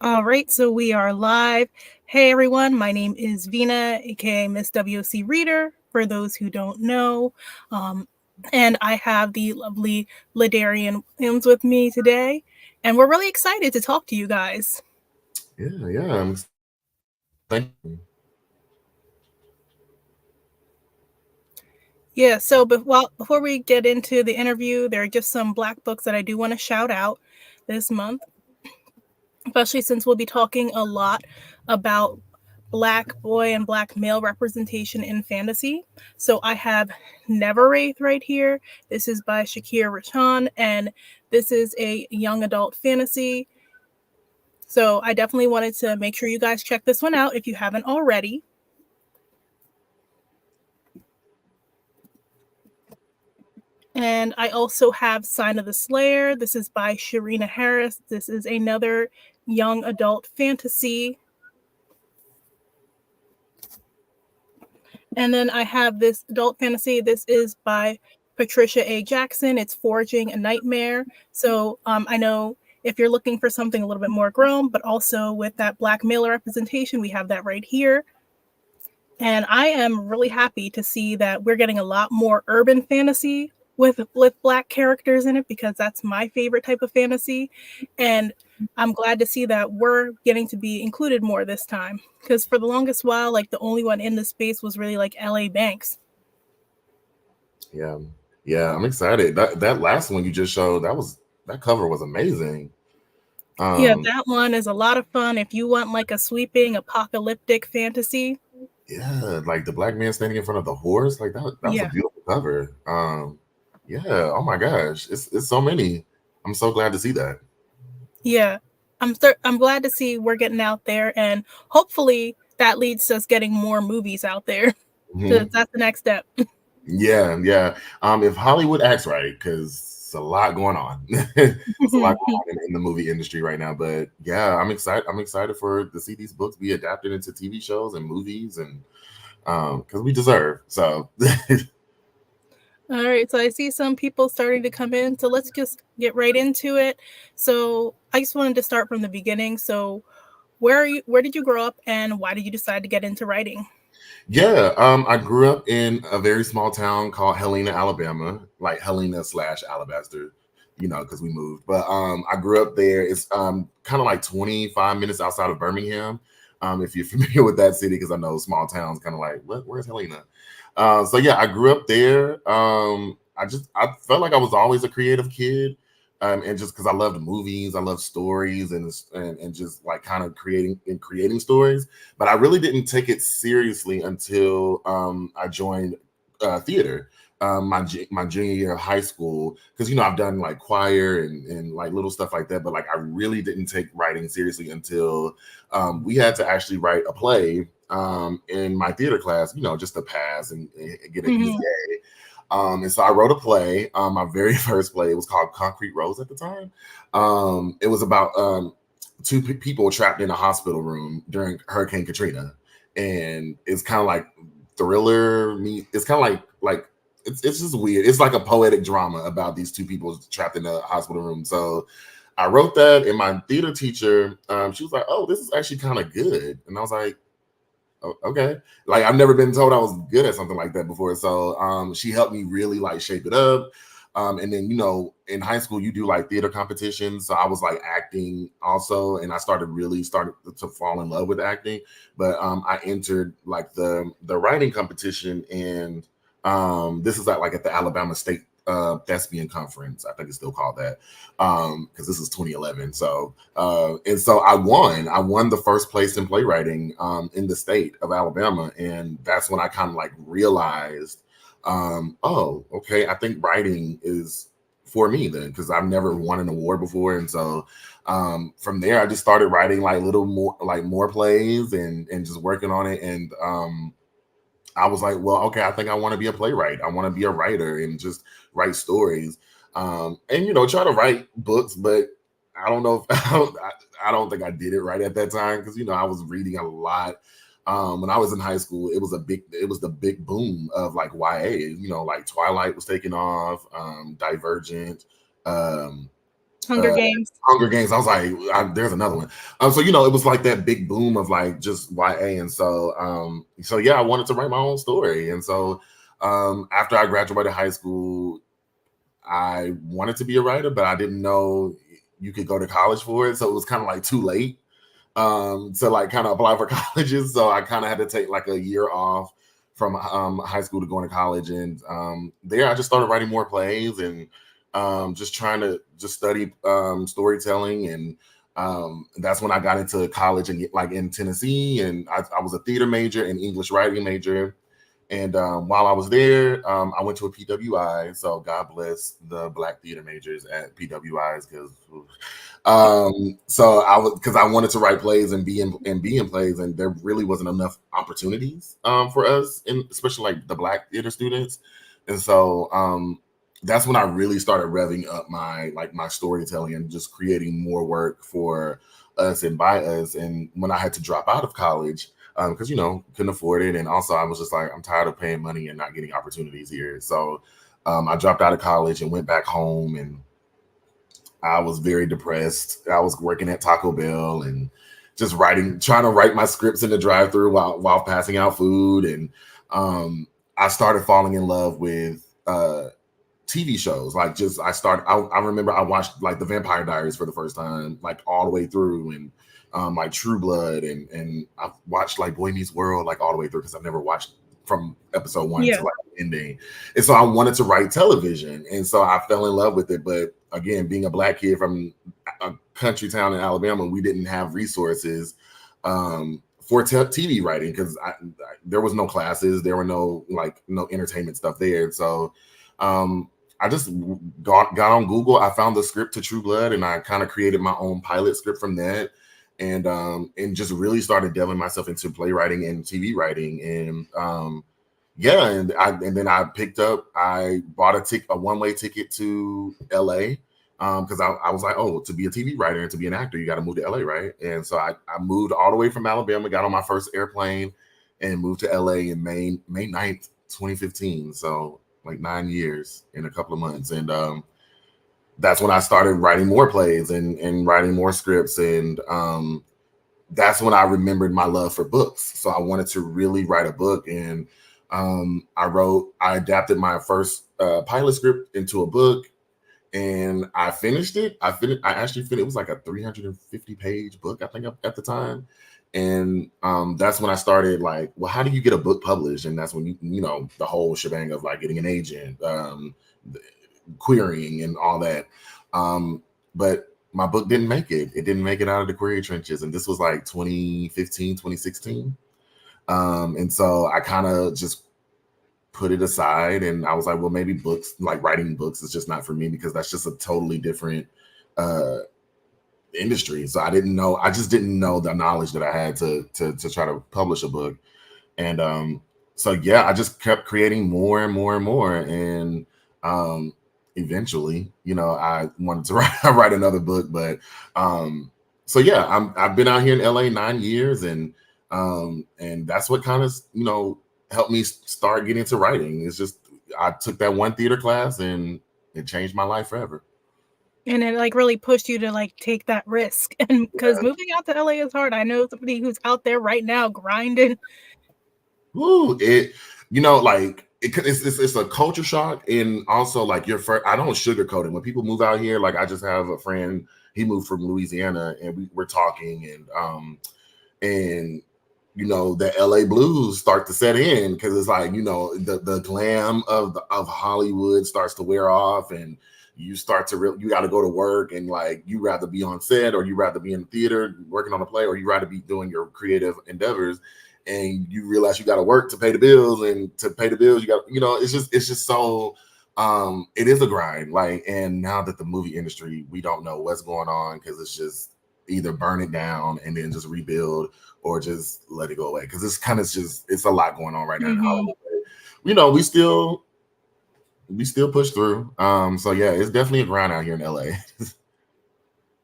All right, so we are live. Hey everyone, my name is Vina, aka Miss WC Reader, for those who don't know. And I have the lovely LaDarrion Williams with me today, and we're really excited to talk to you guys. Yeah. Thank you. Yeah, so before we get into the interview, there are just some Black books that I do want to shout out this month, especially since we'll be talking a lot about Black boy and Black male representation in fantasy. So I have Neverwraith right here. This is by Shakir Rashan, and this is a young adult fantasy. So I definitely wanted to make sure you guys check this one out if you haven't already. And I also have Sign of the Slayer. This is by Sharina Harris. This is another young adult fantasy. And then I have this adult fantasy. This is by Patricia A. Jackson. It's Forging a Nightmare. So I know if you're looking for something a little bit more grown, but also with that Black male representation, we have that right here. And I am really happy to see that we're getting a lot more urban fantasy with Black characters in it, because that's my favorite type of fantasy. And I'm glad to see that we're getting to be included more this time, because for the longest while, like, the only one in the space was really like LA Banks. Yeah, yeah, I'm excited. That last one you just showed, that cover was amazing. Yeah, Um, that one is a lot of fun if you want like a sweeping apocalyptic fantasy. yeah, like the black man standing in front of the horse, like that was a Yeah. beautiful cover. Yeah, oh my gosh, it's so many. I'm so glad to see that. Yeah. I'm glad to see we're getting out there, and hopefully that leads to us getting more movies out there. Mhm. Cuz that's the next step. Yeah. If Hollywood acts right, because it's a lot going on. It's a lot going on in the movie industry right now. But yeah, I'm excited. I'm excited for to see these books be adapted into TV shows and movies, and because we deserve. So All right, so I see some people starting to come in, so let's just get right into it. So I just wanted to start from the beginning. So where did you grow up, and why did you decide to get into writing? yeah, I grew up in a very small town called Helena, Alabama, like Helena slash Alabaster, because we moved. But I grew up there. It's kind of like 25 minutes outside of Birmingham. If you're familiar with that city, because I know small towns kind of like, where's Helena? So yeah, I grew up there. I felt like I was always a creative kid. And just because I loved movies, I love stories, and just like kind of creating stories. But I really didn't take it seriously until I joined theater my junior year of high school, because I've done like choir and like little stuff like that, but like I really didn't take writing seriously until we had to actually write a play in my theater class, just to pass and get an Mhm. EA. And so I wrote a play, my very first play. It was called Concrete Rose at the time. It was about two people trapped in a hospital room during Hurricane Katrina, and it's kind of like thriller. It's kind of like it's just weird. It's like a poetic drama about these two people trapped in a hospital room. So I wrote that, and my theater teacher, she was like, "Oh, this is actually kind of good," and I was like, okay. Like I've never been told I was good at something like that before. So she helped me really like shape it up. And then in high school you do like theater competitions. So I was like acting also, and I started to fall in love with acting. But I entered like the writing competition, and this is at the Alabama State thespian conference. I think it's still called that. Because this is 2011. So and so I won the first place in playwriting in the state of Alabama, and that's when I kind of like realized, oh, okay, I think writing is for me then, because I've never won an award before. And so from there I just started writing like more plays and just working on it. And I was like, well, okay, I think I want to be a playwright. I want to be a writer and just write stories, and try to write books. But I don't know if I don't think I did it right at that time, because I was reading a lot. When I was in high school, it was the big boom of like YA. Like Twilight was taking off, Divergent, um, Hunger Games. Hunger Games. I was like, there's another one. So it was like that big boom of like just YA, and so yeah, I wanted to write my own story, and so after I graduated high school, I wanted to be a writer, but I didn't know you could go to college for it, so it was kind of like too late to like kind of apply for colleges. So I kind of had to take like a year off from high school to going to college, and there I just started writing more plays and just trying to just study storytelling, and that's when I got into college and like in Tennessee, and I was a theater major and English writing major. And while I was there, I went to a PWI. So God bless the Black theater majors at PWIs, because because I wanted to write plays and be in plays, and there really wasn't enough opportunities for us, especially like the Black theater students. And so that's when I really started revving up my storytelling and just creating more work for us and by us. And when I had to drop out of college, because couldn't afford it, and also I was just like, I'm tired of paying money and not getting opportunities here. So I dropped out of college and went back home, and I was very depressed. I was working at Taco Bell and just trying to write my scripts in the drive-thru while passing out food. And I started falling in love with TV shows. I remember I watched like the Vampire Diaries for the first time, like all the way through, and like True Blood, and I watched like Boy Meets World like all the way through, because I've never watched from episode 1 to like the ending. And so I wanted to write television, and so I fell in love with it. But again, being a Black kid from a country town in Alabama, we didn't have resources for TV writing, because there was no classes, there were no entertainment stuff there. So I just got on Google. I found the script to True Blood, and I kind of created my own pilot script from that, and just really started delving myself into playwriting and TV writing. And and then I bought a one-way ticket to LA, because I was like, oh, to be a TV writer and to be an actor, you got to move to LA, right? And so I moved all the way from Alabama, got on my first airplane, and moved to LA in May 9th, 2015. So like 9 years in a couple of months. And that's when I started writing more plays and writing more scripts. And that's when I remembered my love for books. So I wanted to really write a book. And I adapted my first pilot script into a book, and I finished it. I actually finished. It was like a 350-page book, I think, at the time. And that's when I started like, well, how do you get a book published? And that's when the whole shebang of like getting an agent, querying and all that. But my book didn't make it. It didn't make it out of the query trenches. And this was like 2015, 2016. And so I kind of just put it aside, and I was like, well, maybe books, like writing books, is just not for me, because that's just a totally different industry. So I just didn't know the knowledge that I had to try to publish a book. And so yeah, I just kept creating more and more and more. And eventually, I wanted to write another book. But so yeah, I've been out here in LA 9 years, and that's what kind of helped me start getting into writing. It's just I took that one theater class, and it changed my life forever. And it like really pushed you to like take that risk. And because moving out to LA is hard. I know somebody who's out there right now grinding. Ooh, it's a culture shock, and also like I don't sugarcoat it. When people move out here, like I just have a friend, he moved from Louisiana, and we're talking, and the LA blues start to set in, because it's like, the glam of Hollywood starts to wear off, and you start to you got to go to work, and like you rather be on set, or you rather be in the theater working on a play, or you rather be doing your creative endeavors, and you realize you got to work to pay the bills, and to pay the bills you got, it's just so it is a grind. Like, and now that the movie industry, we don't know what's going on, because it's just either burn it down and then just rebuild, or just let it go away, because it's kind of it's a lot going on right now in Hollywood. We still push through. So yeah, it's definitely a grind out here in LA.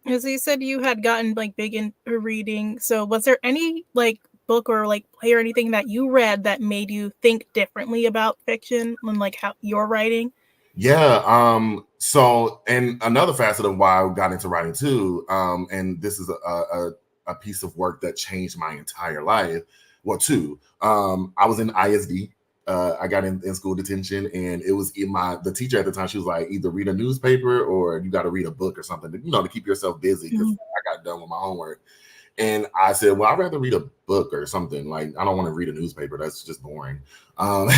As you said, you had gotten like big into reading. So was there any like book or like play or anything that you read that made you think differently about fiction and like how you're writing? Yeah. So, and another facet of why I got into writing too, and this is a piece of work that changed my entire life. Well, two. I was in ISD. I got in school detention, and it was in the teacher at the time. She was like, either read a newspaper or you got to read a book or something, to keep yourself busy because Mhm. I got done with my homework. And I said, well, I'd rather read a book or something. Like, I don't want to read a newspaper. That's just boring. Um,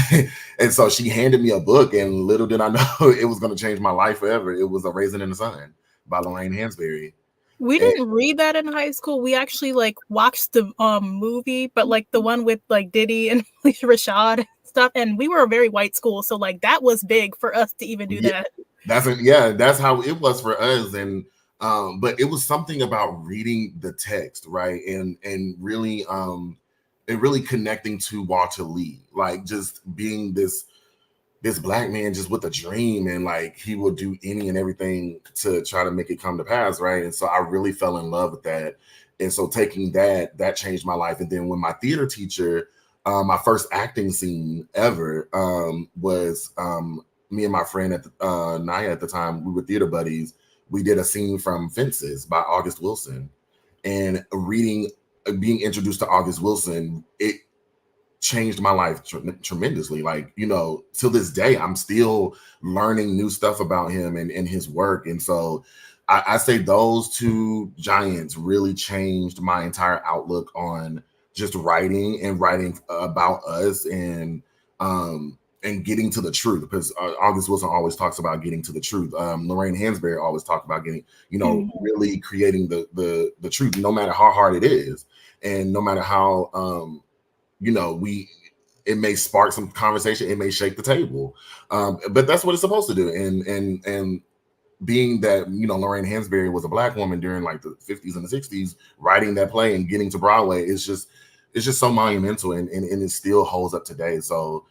and so she handed me a book, and little did I know it was going to change my life forever. It was A Raisin in the Sun by Lorraine Hansberry. We And didn't read that in high school. We actually like watched the movie, but like the one with like Diddy and Alicia Rashad and stuff. And we were a very white school, so like that was big for us to even do yeah, that. that's how it was for us. And but it was something about reading the text, right? And really connecting to Walter Lee, like just being this black man just with a dream, and like he would do any and everything to try to make it come to pass, right? And so I really fell in love with that. And so taking that changed my life. And then when my theater teacher, my first acting scene ever, was me and my friend at Naya at the time, we were theater buddies. We did a scene from Fences by August Wilson, and being introduced to August Wilson, it changed my life tremendously. Like, to this day, I'm still learning new stuff about him and his work. And so I say those two giants really changed my entire outlook on just writing and writing about us, and getting to the truth, because August Wilson always talks about getting to the truth. Lorraine Hansberry always talked about getting, really creating the truth, no matter how hard it is, and no matter how it may spark some conversation, it may shake the table, but that's what it's supposed to do. And being that Lorraine Hansberry was a black woman during like the 50s and the 60s, writing that play and getting to Broadway, it's just so monumental, and it still holds up today. So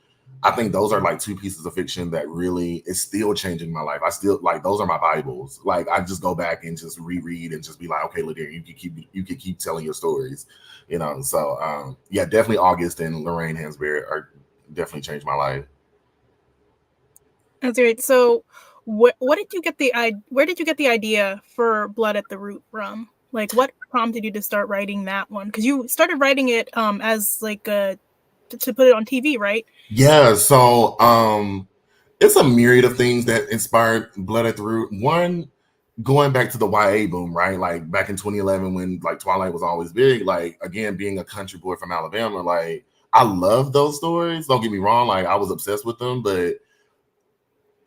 I think those are like two pieces of fiction that really is still changing my life. I still like, those are my Bibles. Like, I just go back and just reread and just be like, okay, LaDarrion, you can keep telling your stories, So yeah, definitely August and Lorraine Hansberry are definitely changed my life. That's great. So, what did you get where did you get the idea for Blood at the Root from? Like, what prompted you to start writing that one? Because you started writing it as like to put it on TV, right? Yeah, so it's a myriad of things that inspired Blood at the Root. One, going back to the YA boom, right? Like back in 2011 when like Twilight was always big, like again, being a country boy from Alabama, like I love those stories. Don't get me wrong, like I was obsessed with them, but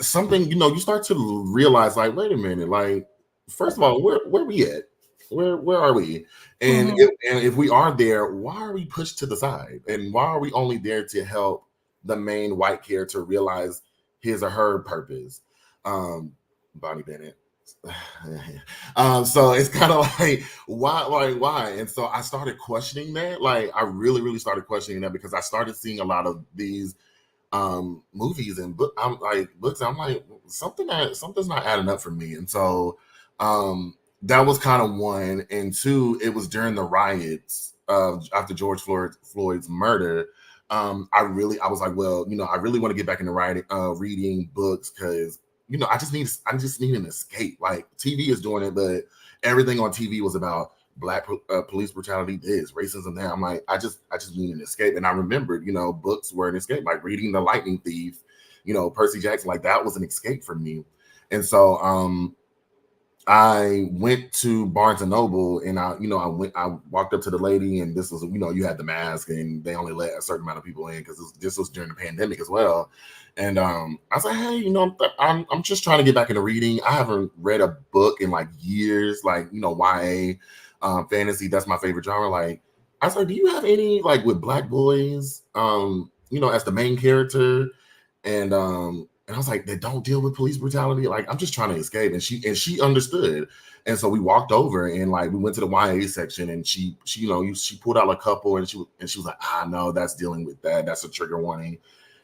something, you start to realize, like, wait a minute, like, first of all, where we at? Where are we? And Mm-hmm. if we are there, why are we pushed to the side? And why are we only there to help the main white character realize his or her purpose? Bonnie Bennett. So it's kind of like, why? And so I started questioning that. Like, I really, really started questioning that, because I started seeing a lot of these movies and books. I'm like, something's not adding up for me. And so that was kind of one. And two, it was during the riots after George Floyd's murder. I was like, well, I really want to get back into writing, reading books, because I just need an escape. Like, TV is doing it, but everything on TV was about black police brutality, this racism, that. I'm like, I just need an escape. And I remembered, books were an escape, like reading The Lightning Thief, Percy Jackson, like that was an escape for me. And so I went to Barnes and Noble, and I walked up to the lady, and this was, you had the mask, and they only let a certain amount of people in because this was during the pandemic as well. And I was like, hey, I'm just trying to get back into reading. I haven't read a book in like years, like, YA, fantasy. That's my favorite genre. Like, I was like, do you have any like with black boys, as the main character? And I was like, they don't deal with police brutality. Like, I'm just trying to escape. And she understood. And so we walked over, and like we went to the YA section, and she pulled out a couple, and she was like, no, that's dealing with that. That's a trigger warning.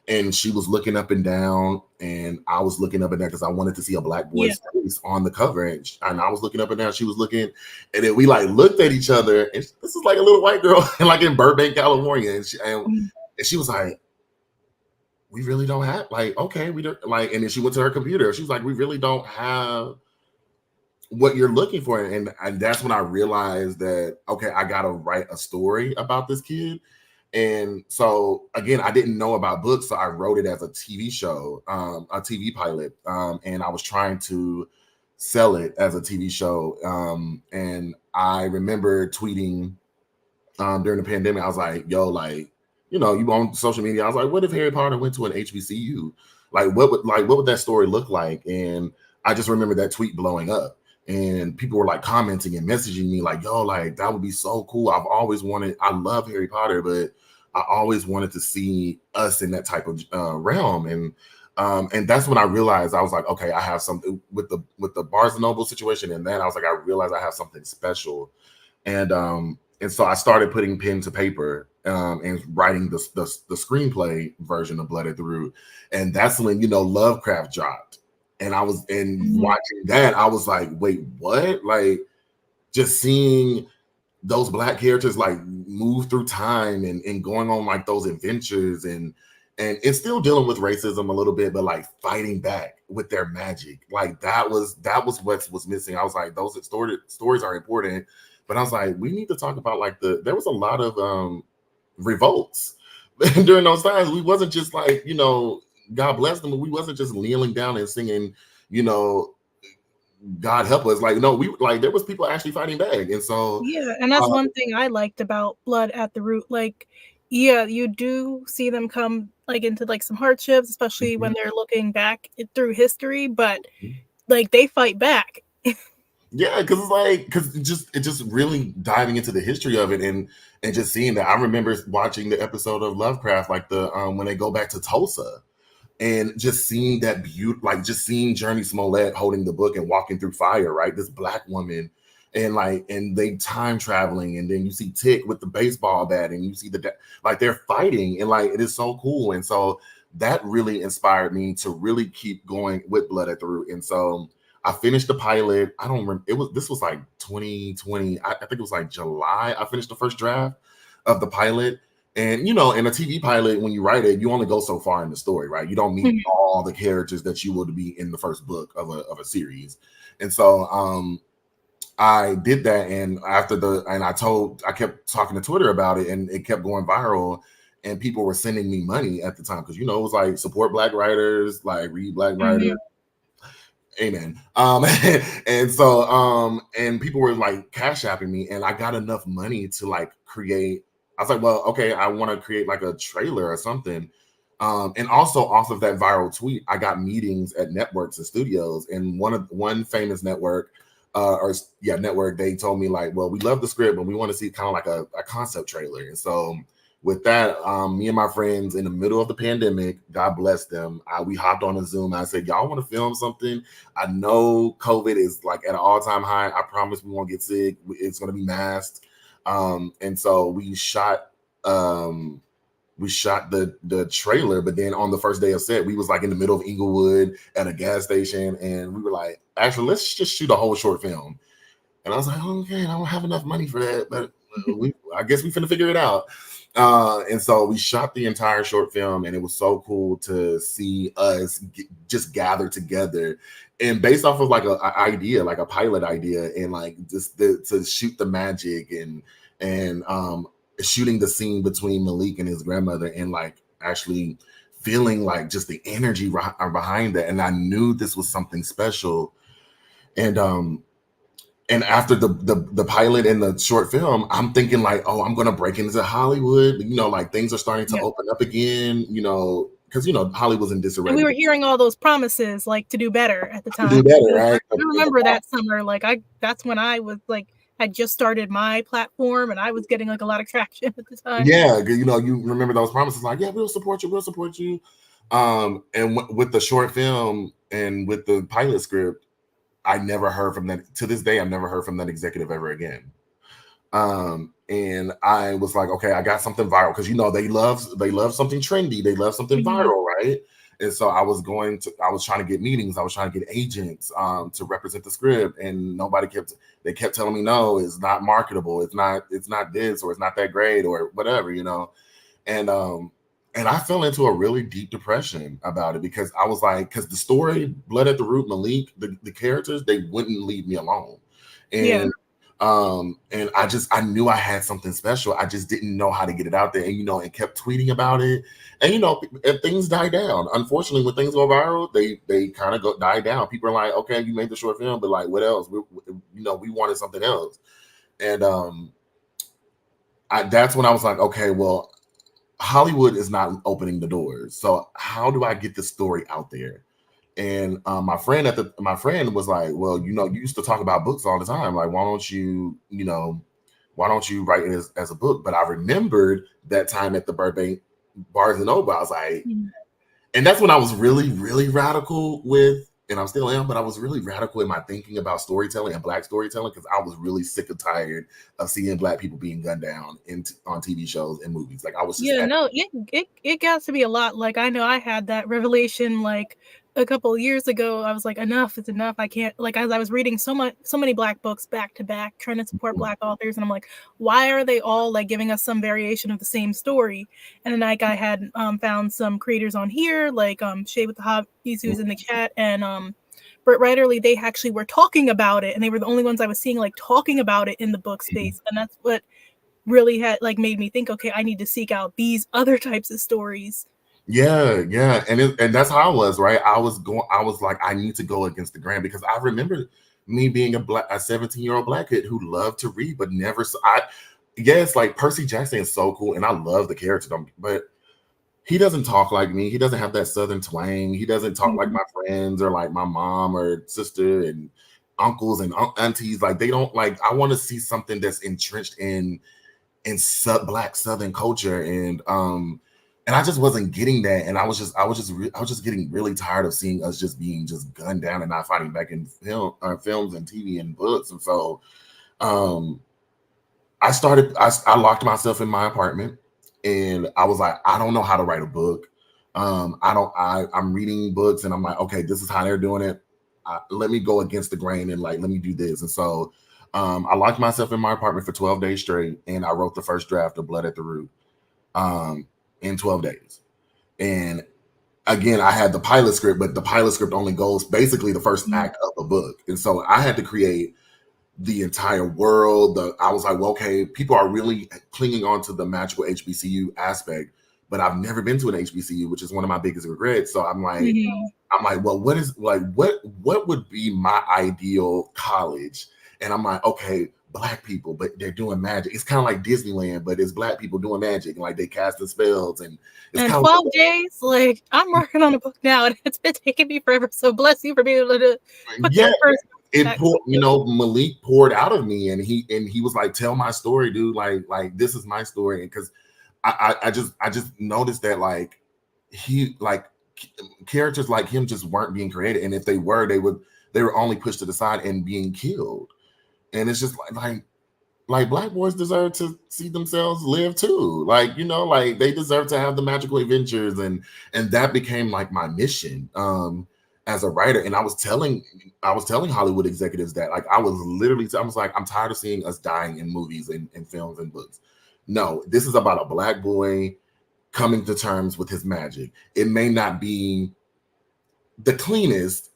And she was looking up and down, and I was looking up and down because I wanted to see a black boy's face on the cover. And I was looking up and down. She was looking, and then we like looked at each other. And this is like a little white girl, like in Burbank, California. And she was like, we really don't have like, okay, we don't like, and then she went to her computer. She was like, we really don't have what you're looking for. And that's when I realized that, okay, I got to write a story about this kid. And so again, I didn't know about books, so I wrote it as a TV show, a TV pilot, and I was trying to sell it as a TV show. And I remember tweeting during the pandemic. I was like, "Yo, like, you know, you on social media?" I was like, "What if Harry Potter went to an HBCU? What would that story look like?" And I just remember that tweet blowing up. And people were like commenting and messaging me like, "Yo, like that would be so cool. I've always wanted. I love Harry Potter, but I always wanted to see us in that type of realm." And that's when I realized I was like, okay, I have something with the Barnes and Noble situation. And then I was like, I realized I have something special. And so I started putting pen to paper and writing the screenplay version of Blood at the Root. And that's when, you know, Lovecraft dropped. And watching that, I was like, wait, what? Like, just seeing those Black characters like move through time and going on like those adventures and it's still dealing with racism a little bit, but like fighting back with their magic. Like that was what was missing. I was like, those stories are important, but I was like, we need to talk about like there was a lot of revolts during those times. We wasn't just like, you know, God bless them, we wasn't just kneeling down and singing, you know, God help us. Like, no, we like there was people actually fighting back. And so Yeah, and that's one thing I liked about Blood at the Root. Like, yeah, you do see them come like into like some hardships, especially when they're looking back through history, but like they fight back. Yeah, because it's like it just really diving into the history of it and just seeing that. I remember watching the episode of Lovecraft, like the when they go back to Tulsa and just seeing that beauty, like just seeing Journey Smollett holding the book and walking through fire, right? This Black woman, and they time traveling, and then you see Tick with the baseball bat, and you see like they're fighting, and like it is so cool. And so that really inspired me to really keep going with Blood at the Root. And so I finished the pilot. I don't remember. This was like 2020. I think it was like July. I finished the first draft of the pilot. And you know, in a TV pilot, when you write it, you only go so far in the story, right? You don't meet all the characters that you would be in the first book of a series. And so I did that, and I kept talking to Twitter about it, and it kept going viral. And people were sending me money at the time because, you know, it was like support Black writers, like read Black writers. Amen. And so and people were like cash apping me, and I got enough money to like create. I was like, well, okay, I want to create like a trailer or something. And also off of that viral tweet, I got meetings at networks and studios, and one famous network, network, they told me like, well, we love the script, but we want to see kind of like a concept trailer. And so with that, me and my friends in the middle of the pandemic, God bless them, we hopped on a Zoom. I said, y'all want to film something? I know COVID is like at an all-time high. I promise we won't get sick. It's going to be masked. And so we shot the trailer, but then on the first day of set, we was like in the middle of Inglewood at a gas station, and we were like, actually, let's just shoot a whole short film. And I was like, okay, I don't have enough money for that, but I guess we finna figure it out. And so we shot the entire short film, and it was so cool to see us just gather together, and based off of like a idea, like a pilot idea, and like just to shoot the magic and shooting the scene between Malik and his grandmother, and like actually feeling like just the energy behind that. And I knew this was something special. And after the pilot and the short film, I'm thinking like, oh, I'm gonna break into Hollywood. You know, like things are starting to open up again. You know, because you know Hollywood's in disarray. And we were hearing all those promises like to do better at the time. To do better, right? I remember that summer. Like that's when I was like, I just started my platform, and I was getting like a lot of traction at the time. Yeah, you know, you remember those promises, like, yeah, we'll support you, and with the short film and with the pilot script, I never heard from that. To this day, I've never heard from that executive ever again. And I was like, okay, I got something viral, because you know they love something trendy, they love something viral, right? And so I was trying to get meetings, I was trying to get agents to represent the script, and they kept telling me, no, it's not marketable, it's not this, or it's not that great, or whatever, you know. And and I fell into a really deep depression about it because I was like, because the story, Blood at the Root, Malik, the characters, they wouldn't leave me alone. Yeah. And I knew I had something special. I just didn't know how to get it out there. And and kept tweeting about it. And and things die down. Unfortunately, when things go viral, they kind of die down. People are like, okay, you made the short film, but like, what else? We wanted something else. And that's when I was like, okay, well, Hollywood is not opening the doors. So how do I get this story out there? And my friend was like, well, you used to talk about books all the time. Like, why don't you write it as a book? But I remembered that time at the Burbank Barnes and Noble. I was like, and that's when I was really, really radical with, and I still am, but I was really radical in my thinking about storytelling and Black storytelling because I was really sick and tired of seeing Black people being gunned down on TV shows and movies. Like I was just it got to be a lot. Like I know I had that revelation like a couple of years ago. I was like, enough is enough. I can't, like, as I was reading so many Black books back to back, trying to support Black authors, and I'm like, why are they all like giving us some variation of the same story? And then like I had found some creators on here, like Shay with the Hobbies, who's in the chat, and Britt Reiterly, they actually were talking about it, and they were the only ones I was seeing like talking about it in the book space, and that's what really had like made me think, okay, I need to seek out these other types of stories. Yeah, and that's how I was, right? I was like, I need to go against the grain because I remember me being a 17-year-old Black kid who loved to read, but never. Yes, like Percy Jackson is so cool, and I love the character, but he doesn't talk like me. He doesn't have that Southern twang. He doesn't talk like my friends or like my mom or sister and uncles and aunties. Like they don't like. I want to see something that's entrenched in Black Southern culture, and I just wasn't getting that, and I was just getting really tired of seeing us just being just gunned down and not fighting back in films and TV and books, and so I locked myself in my apartment, and I was like, I don't know how to write a book. I'm reading books, and I'm like, okay, this is how they're doing it. Let me go against the grain and like let me do this, and so I locked myself in my apartment for 12 days straight, and I wrote the first draft of Blood at the Root. In 12 days. And again, I had the pilot script, but the pilot script only goes basically the first act of a book. And so I had to create the entire world. I was like, well, okay, people are really clinging on to the magical HBCU aspect, but I've never been to an HBCU, which is one of my biggest regrets. So I'm like, well, what would be my ideal college? And I'm like, okay, Black people, but they're doing magic. It's kind of like Disneyland, but it's Black people doing magic, and like they casting spells, and it's and 12 days. Like I'm working on a book now, and it's been taking me forever. So bless you for being able to put that first. It poured, Malik poured out of me, and he was like, "Tell my story, dude. Like this is my story." And because I just noticed that like he like characters like him just weren't being created, and if they were, they were only pushed to the side and being killed. And it's just like Black boys deserve to see themselves live too. Like, like they deserve to have the magical adventures. And that became like my mission as a writer. And I was telling Hollywood executives that like, I was like, I'm tired of seeing us dying in movies and films and books. No, this is about a Black boy coming to terms with his magic. It may not be the cleanest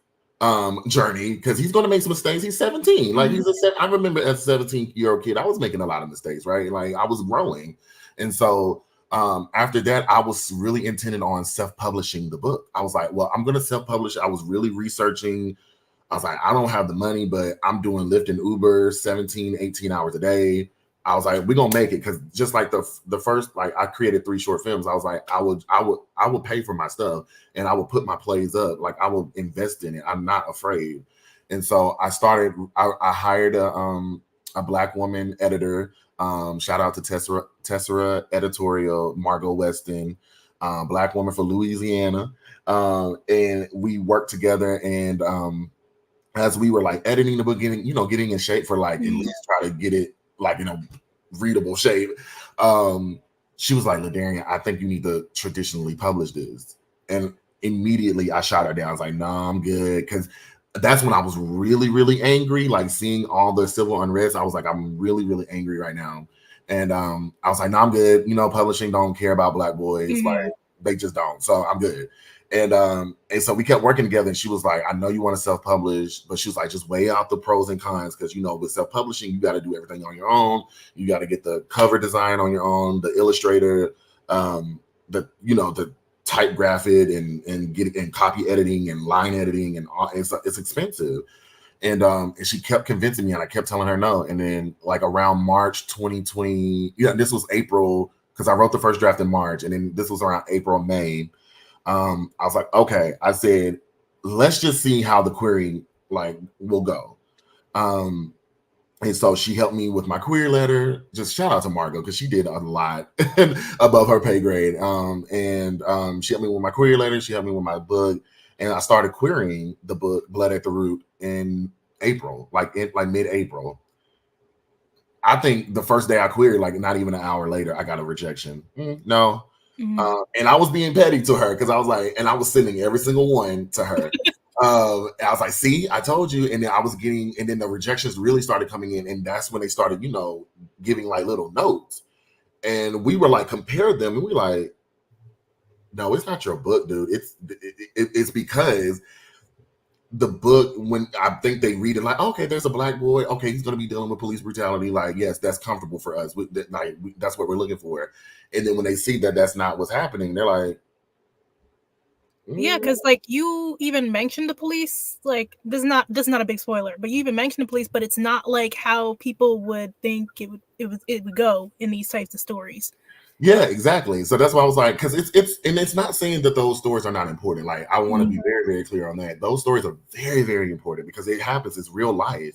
journey because he's going to make some mistakes. He's 17. Like I remember as a 17-year-old kid, I was making a lot of mistakes, right? Like I was growing. And so after that, I was really intended on self-publishing the book. I was like, well, I'm going to self-publish. I was really researching. I was like, I don't have the money, but I'm doing Lyft and Uber 17, 18 hours a day. I was like, we're gonna make it, because just like the first, like I created 3 short films. I was like, I would pay for my stuff, and I would put my plays up. Like I would invest in it. I'm not afraid. And so I hired a Black woman editor. Shout out to Tessera Editorial, Margot Weston, Black woman for Louisiana. And we worked together, and as we were like editing the book, getting in shape for like at least try to get it like readable shape, she was like, LaDarrion, I think you need to traditionally publish this. And immediately I shot her down. I was like, nah, I'm good. Because that's when I was really, really angry, like seeing all the civil unrest. I was like, I'm really, really angry right now. And I was like, no, I'm good. Publishing don't care about Black boys. Like they just don't. So I'm good. And so we kept working together, and she was like, I know you want to self-publish, but she was like, just weigh out the pros and cons, because with self-publishing, you got to do everything on your own. You got to get the cover design on your own, the illustrator, the typographic and copy editing and line editing, and all, it's expensive. And she kept convincing me, and I kept telling her no. And then like around March 2020, this was April, because I wrote the first draft in March, and then this was around April, May. I was like, okay, I said, let's just see how the query will go. And so she helped me with my query letter. Just shout out to Margot, because she did a lot above her pay grade. She helped me with my query letter. She helped me with my book. And I started querying the book Blood at the Root in April, mid-April. I think the first day I queried, not even an hour later, I got a rejection. No. Mm-hmm. And I was being petty to her, because I was like, and I was sending every single one to her. I was like, see, I told you. And then I was getting, and then the rejections really started coming in. And that's when they started, giving little notes. And we were compared them. And we like, no, it's not your book, dude. It's because the book, when I think they read it okay, there's a Black boy. Okay, he's going to be dealing with police brutality. Yes, that's comfortable for us. That's what we're looking for. And then when they see that that's not what's happening, they're like, yeah, because you even mentioned the police. This is not a big spoiler, but you even mentioned the police, but it's not how people would think it would go in these types of stories. Yeah, exactly. So that's why I was like, because it's not saying that those stories are not important. I want to be very, very clear on that. Those stories are very, very important, because it happens. It's real life.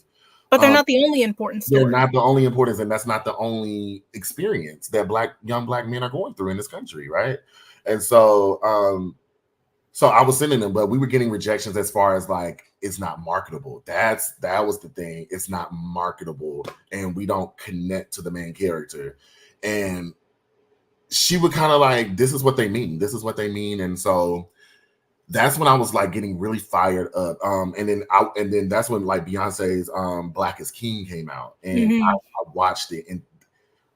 But they're not the only important story. They're not the only importance, and that's not the only experience that young black men are going through in this country, right? And so, so I was sending them, but we were getting rejections as far as it's not marketable. That was the thing. It's not marketable, and we don't connect to the main character. And she would kind of this is what they mean. This is what they mean. And so that's when I was getting really fired up. And then that's when Beyonce's Black is King came out, and I watched it, and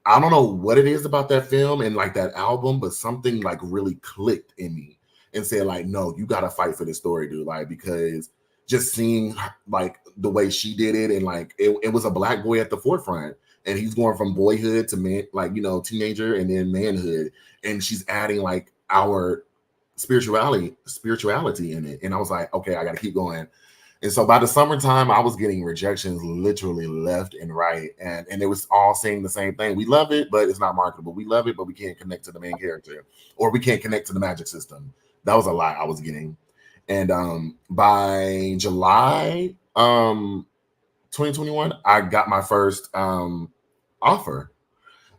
I don't know what it is about that film and that album, but something really clicked in me and said no, you got to fight for this story, dude. Because just seeing the way she did it, and it was a Black boy at the forefront. And he's going from boyhood to man, teenager, and then manhood. And she's adding our spirituality in it. And I was like, okay, I got to keep going. And so by the summertime, I was getting rejections literally left and right. And it was all saying the same thing. We love it, but it's not marketable. We love it, but we can't connect to the main character, or we can't connect to the magic system. That was a lot I was getting. And by July 2021, I got my first offer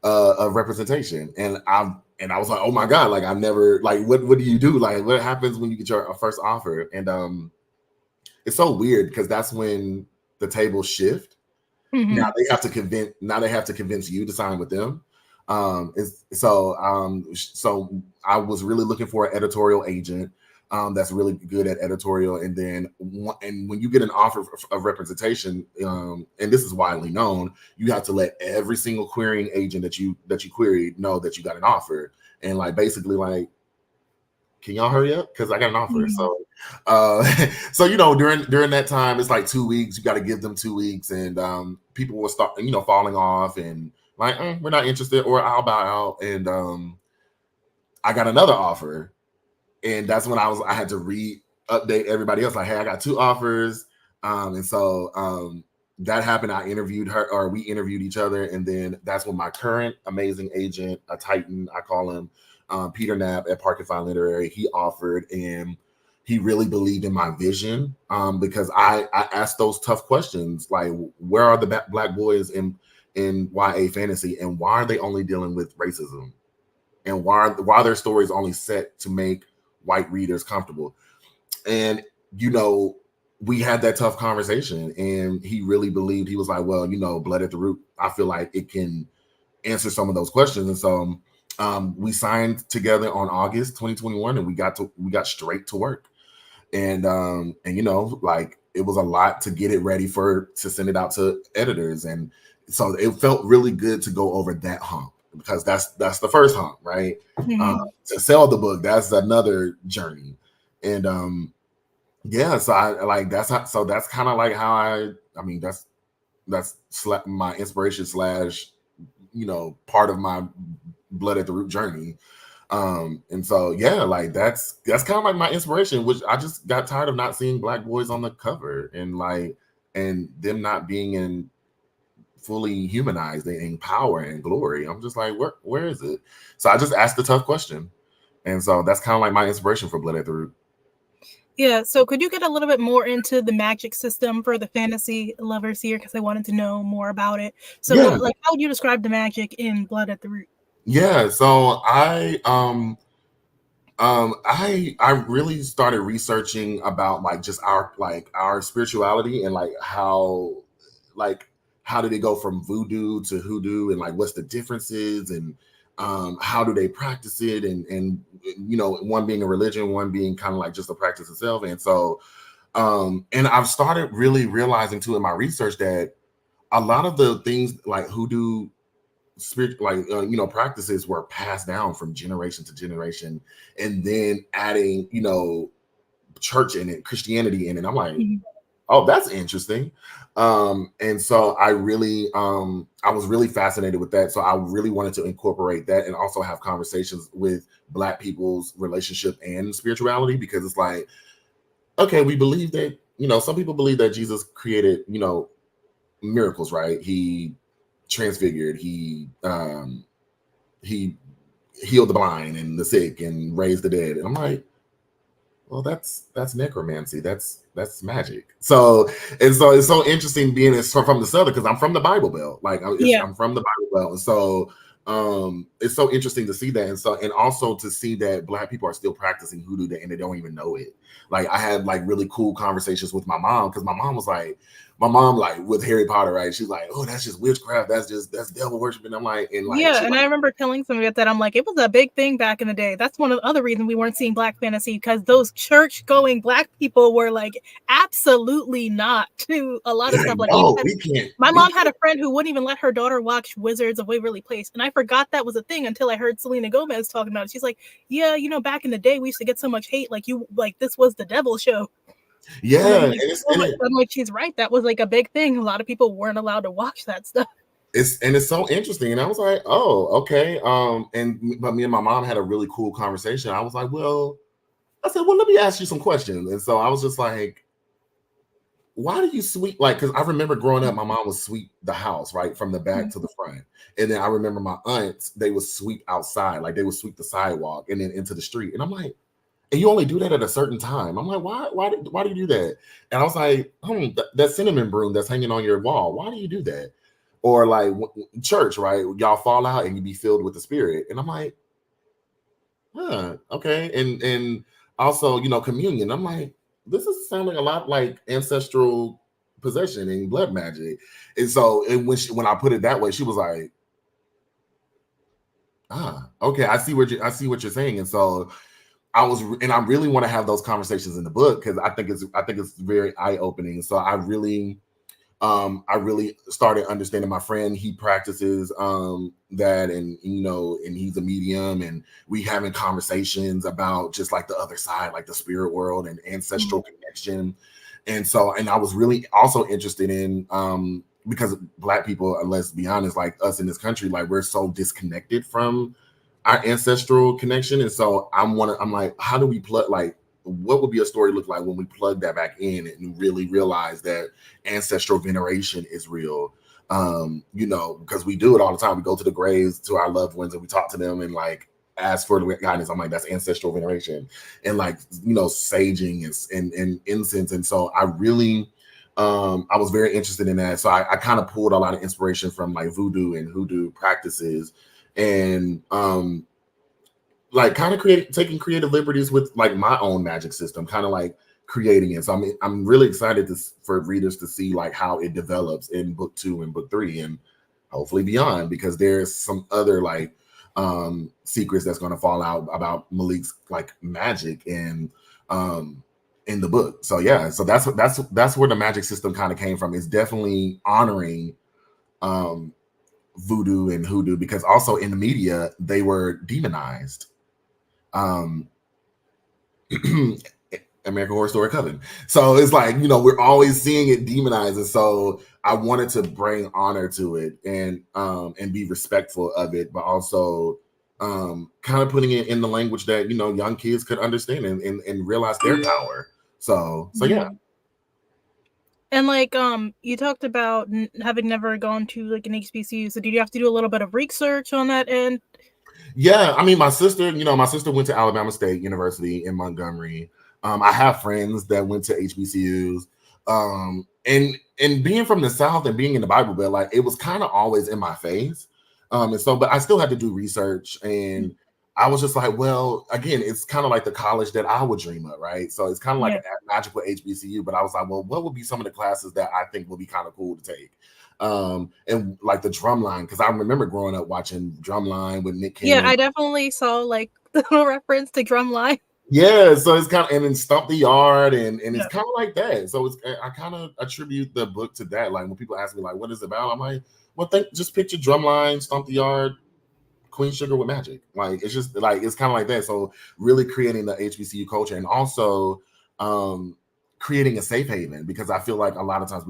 of representation, and I was like, oh my god, I never what do you do, what happens when you get your first offer? And it's so weird, because that's when the tables shift. Now they have to convince you to sign with them. So I was really looking for an editorial agent that's really good at editorial. And when you get an offer of representation, and this is widely known, you have to let every single querying agent that you queried know that you got an offer. And basically can y'all hurry up, because I got an offer. So during that time, it's 2 weeks. You got to give them 2 weeks, and people will start falling off, and we're not interested, or I'll bow out. And I got another offer. And that's when I had to update everybody else. Hey, I got 2 offers. And so that happened. I interviewed her, or we interviewed each other. And then that's when my current amazing agent, a Titan, I call him, Peter Knapp at Park and Fine Literary, he offered, and he really believed in my vision, because I asked those tough questions, where are the Black boys in YA fantasy, and why are they only dealing with racism? And why are their stories only set to make white readers comfortable? And we had that tough conversation, and he really believed. He was like, well, Blood at the Root, I feel like it can answer some of those questions. And so we signed together on August 2021, and we got straight to work. And it was a lot to get it ready to send it out to editors. And so it felt really good to go over that hump. because that's the first hump, right? To sell the book, that's another journey. And yeah, so I like that's how, so that's kind of like how I mean that's my inspiration slash, you know, part of my blood at the root journey. And so yeah, like that's kind of like my inspiration, which I just got tired of not seeing Black boys on the cover and like and them not being in fully humanized in power and glory. I'm just like, where is it? So I just asked the tough question. And so that's kind of like my inspiration for Blood at the Root. Yeah, so could you get a little bit more into the magic system for the fantasy lovers here? Because I wanted to know more about it. So, Yeah. like, how would you describe the magic in Blood at the Root? Yeah, so I really started researching about like just our spirituality and like how did it go from voodoo to hoodoo and like what's the differences and how do they practice it and you know, one being a religion, one being kind of like just a practice itself. And so and I've started really realizing too in my research that a lot of the things like hoodoo spirit you know, practices were passed down from generation to generation, and then adding, you know, church in it, Christianity in it. I'm like, oh, that's interesting. And so I really I was really fascinated with that, so I really wanted to incorporate that and also have conversations with Black people's relationship and spirituality, because it's like, okay, we believe that, you know, some people believe that Jesus created, you know, miracles, right? He transfigured, he healed the blind and the sick and raised the dead. And I'm like, well, that's necromancy. That's magic. So and so it's so interesting being from the Southern, because I'm from the Bible Belt. Like I'm from the Bible Belt. And so it's so interesting to see that. And so and also to see that Black people are still practicing hoodoo and they don't even know it. Like I had like really cool conversations with my mom, because my mom like with Harry Potter, right? She's like, oh, that's just witchcraft. That's devil worship. And I'm like, and like, yeah, and I remember telling somebody about that. I'm like, it was a big thing back in the day. That's one of the other reasons we weren't seeing Black fantasy, because those church-going Black people were like, absolutely not to a lot of stuff. Like, my mom had a friend who wouldn't even let her daughter watch Wizards of Waverly Place, and I forgot that was a thing until I heard Selena Gomez talking about it. She's like, yeah, you know, back in the day, we used to get so much hate. Like this was the devil show. Yeah, I'm like, she's right. That was like a big thing. A lot of people weren't allowed to watch that stuff. It's so interesting. And I was like, oh, okay. But me and my mom had a really cool conversation. I was like, I said, well, let me ask you some questions. And so I was just like, why do you sweep? Like, because I remember growing up, my mom would sweep the house, right, from the back to the front. And then I remember my aunts, they would sweep outside, like they would sweep the sidewalk and then into the street. And I'm like, and you only do that at a certain time. I'm like, why do you do that? And I was like, that cinnamon broom that's hanging on your wall, why do you do that? Or like church, right? Y'all fall out and you be filled with the Spirit. And I'm like, okay. And also, you know, communion. I'm like, this is sounding a lot like ancestral possession and blood magic. And so when I put it that way, she was like, okay, I see what you're saying. And so I really want to have those conversations in the book, because I think it's very eye-opening. So I really started understanding my friend. He practices that, and you know, and he's a medium, and we having conversations about just like the other side, like the spirit world and ancestral connection. And so, and I was really also interested in because Black people, let's be honest, like us in this country, like we're so disconnected from our ancestral connection. And so I'm like, how do we plug, like, what would be a story look like when we plug that back in and really realize that ancestral veneration is real? You know, because we do it all the time. We go to the graves to our loved ones and we talk to them and like ask for guidance. I'm like, that's ancestral veneration, and like, you know, saging and incense. And so I really I was very interested in that. So I kind of pulled a lot of inspiration from like voodoo and hoodoo practices, and like kind of taking creative liberties with like my own magic system, kind of like creating it. So I'm really excited for readers to see like how it develops in book 2 and book 3, and hopefully beyond, because there's some other like secrets that's going to fall out about Malik's like magic and in the book. So yeah, so that's where the magic system kind of came from. It's definitely honoring voodoo and hoodoo, because also in the media they were demonized. Um, American Horror Story Coven. So it's like, we're always seeing it demonized. And so I wanted to bring honor to it and be respectful of it, but also kind of putting it in the language that, young kids could understand and realize their power. So yeah. And like you talked about having never gone to like an HBCU, so did you have to do a little bit of research on that end? Yeah, I mean, my sister went to Alabama State University in Montgomery. I have friends that went to HBCUs. And being from the South and being in the Bible Belt, like, it was kind of always in my face. And so, but I still had to do research, and I was just like, well, again, it's kind of like the college that I would dream of, right? So it's kind of like a magical HBCU, but I was like, well, what would be some of the classes that I think would be kind of cool to take? And like the Drumline, because I remember growing up watching Drumline with Nick Cannon. Yeah, I definitely saw like the little reference to Drumline. Yeah, so it's kind of, and then Stomp the Yard, and it's kind of like that. So I kind of attribute the book to that. Like when people ask me like, what is it about? I'm like, well, just picture Drumline, Stomp the Yard, Queen Sugar with magic. Like, it's just like, it's kind of like that. So really creating the HBCU culture, and also creating a safe haven, because I feel like a lot of times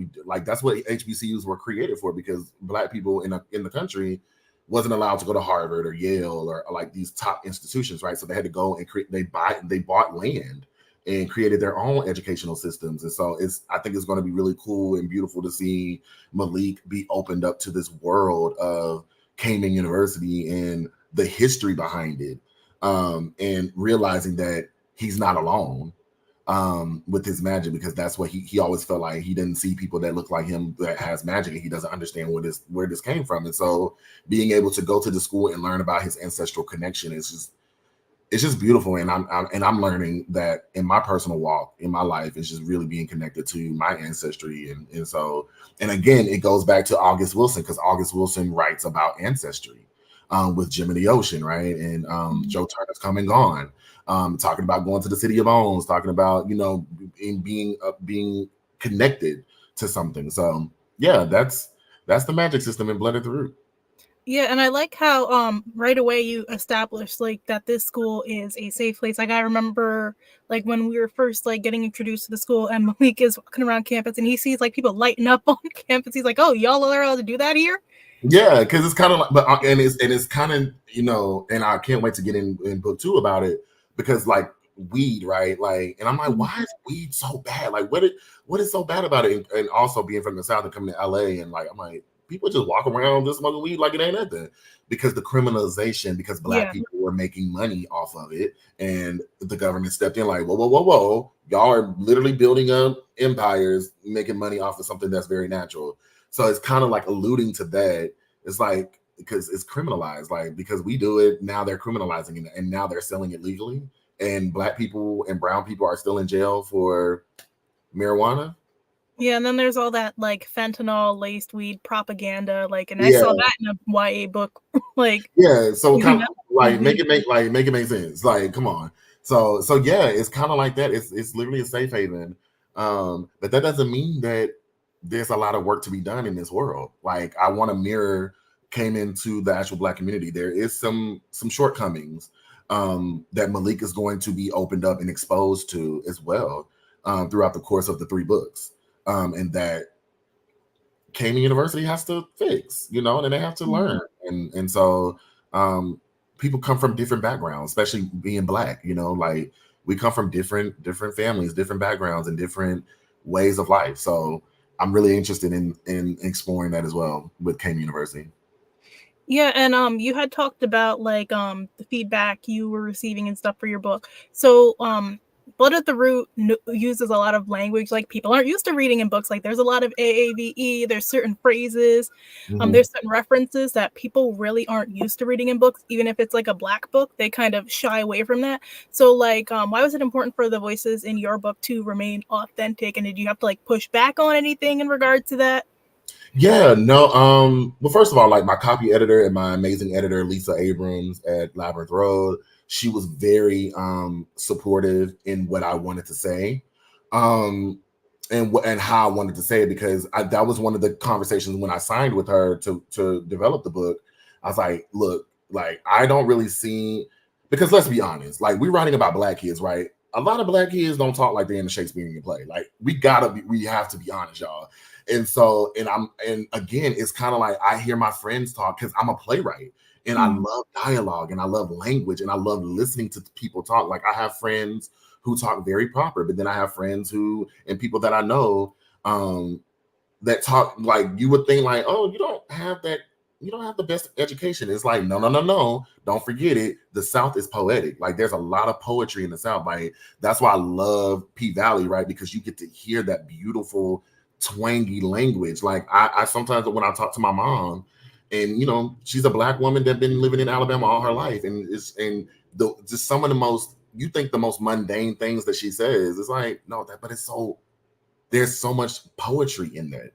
that's what HBCUs were created for, because Black people in the country wasn't allowed to go to Harvard or Yale or like these top institutions, right? So they had to go and they bought land and created their own educational systems. And so I think it's going to be really cool and beautiful to see Malik be opened up to this world of Kamen University and the history behind it, and realizing that he's not alone with his magic, because that's what he always felt like. He didn't see people that look like him that has magic, and he doesn't understand where this came from. And so being able to go to the school and learn about his ancestral connection is just beautiful. And I'm learning that in my personal walk in my life, it's just really being connected to my ancestry. And so, and again, it goes back to August Wilson, because August Wilson writes about ancestry with Jim of the Ocean, right? And Joe Turner's Come and Gone. Talking about going to the City of Bones, talking about, in being connected to something. So yeah, that's the magic system in Blood at the Root. Yeah, and I like how right away you established like that this school is a safe place. Like I remember like when we were first like getting introduced to the school, and Malik is walking around campus and he sees like people lighting up on campus. He's like, "Oh, y'all are allowed to do that here?" Yeah, because it's kind of like, but and it's kind of, and I can't wait to get in book 2 about it, because like weed, right? Like, and I'm like, why is weed so bad? Like, what is so bad about it? And also being from the South and coming to LA, and like, I'm like, people just walk around just smoking weed like it ain't nothing, because the criminalization, because Black people were making money off of it, and the government stepped in like, whoa, y'all are literally building up empires, making money off of something that's very natural. So it's kind of like alluding to that. It's like, because it's criminalized, like, because we do it, now they're criminalizing it, and now they're selling it legally, and Black people and brown people are still in jail for marijuana. Yeah, and then there's all that like fentanyl laced weed propaganda, like, and I saw that in a YA book. Like, yeah, so kind of like make it make sense. Like, come on. So yeah, it's kind of like that. It's literally a safe haven. But that doesn't mean that there's a lot of work to be done in this world. Like, I want to mirror came into the actual Black community. There is some shortcomings that Malik is going to be opened up and exposed to as well throughout the course of the 3 books. And that Kamen University has to fix, and they have to learn. And so people come from different backgrounds, especially being Black, like we come from different families, different backgrounds, and different ways of life. So I'm really interested in exploring that as well with Kamen University. Yeah, and you had talked about like the feedback you were receiving and stuff for your book. So Blood at the Root uses a lot of language like people aren't used to reading in books. Like there's a lot of AAVE, there's certain phrases, there's certain references that people really aren't used to reading in books. Even if it's like a Black book, they kind of shy away from that. So like why was it important for the voices in your book to remain authentic, and did you have to like push back on anything in regard to that? Yeah, no. Well, first of all, like my copy editor and my amazing editor, Lisa Abrams at Labyrinth Road, she was very supportive in what I wanted to say. and how I wanted to say it, because that was one of the conversations when I signed with her to develop the book. I was like, look, like I don't really see, because let's be honest, like we're writing about Black kids, right? A lot of Black kids don't talk like they're in a Shakespearean play. Like we have to be honest, y'all. And so, and again, it's kind of like I hear my friends talk because I'm a playwright and I love dialogue and I love language and I love listening to people talk. Like I have friends who talk very proper, but then I have friends who and people that I know that talk like you would think like, oh, you don't have the best education. It's like, no. Don't forget it. The South is poetic. Like there's a lot of poetry in the South. Like that's why I love P Valley, right? Because you get to hear that beautiful twangy language. Like I sometimes when I talk to my mom, and she's a Black woman that's been living in Alabama all her life, and just some of the most, you think the most mundane things that she says, it's like, no, but there's so much poetry in that.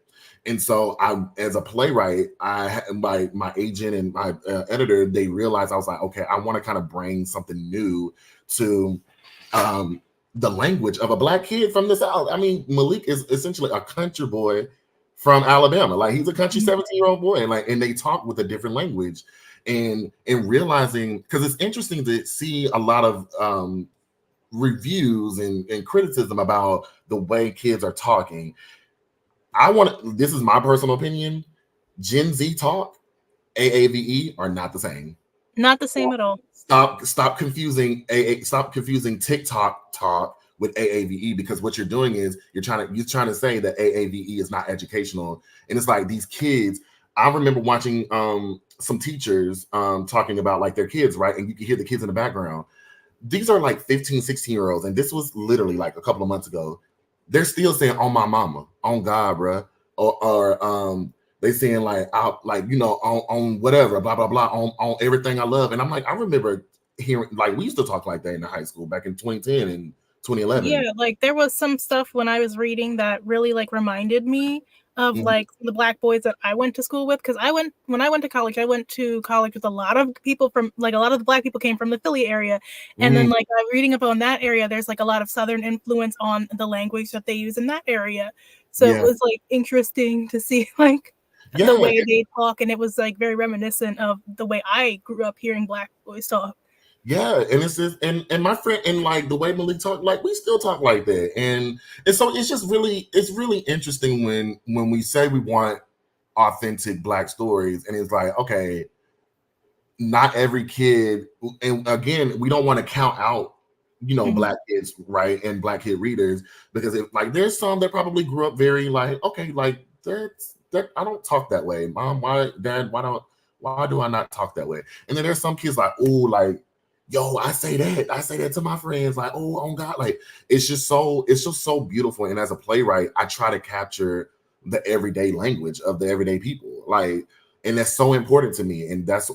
And so I, as a playwright, my agent and my editor, they realized I was like, okay, I want to kind of bring something new to the language of a Black kid from the South. I mean, Malik is essentially a country boy from Alabama. Like he's a country 17-year-old boy, and they talk with a different language. And realizing, because it's interesting to see a lot of reviews and criticism about the way kids are talking. This is my personal opinion, Gen Z talk, AAVE are not the same. Not the same at all. Stop confusing TikTok talk with AAVE, because what you're doing is you're trying to say that AAVE is not educational. And it's like these kids, I remember watching some teachers talking about like their kids, right? And you can hear the kids in the background. These are like 15, 16-year-olds, and this was literally like a couple of months ago. They're still saying "on my mama," "on God, bruh," or they saying like out, like on whatever, blah blah blah, on everything I love. And I'm like, I remember hearing, like, we used to talk like that in the high school back in 2010 and 2011. Yeah, like there was some stuff when I was reading that really like reminded me of like the Black boys that I went to school with, because when I went to college with a lot of people from, like, a lot of the Black people came from the Philly area, and then like I'm reading up on that area, there's like a lot of Southern influence on the language that they use in that area. So it was like interesting to see like the way they talk, and it was like very reminiscent of the way I grew up hearing Black boys talk. Yeah, and it's just, and my friend, and like the way Malik talk, like we still talk like that, and so it's really interesting when we say we want authentic Black stories, and it's like, okay, not every kid, and again, we don't want to count out Black kids, right, and Black kid readers, because like there's some that probably grew up very like, okay, like that I don't talk that way, Mom, why, Dad, why do I not talk that way? And then there's some kids like, oh, like, yo, I say that to my friends, like, oh God, like it's just so beautiful. And as a playwright, I try to capture the everyday language of the everyday people, like, and that's so important to me. And that's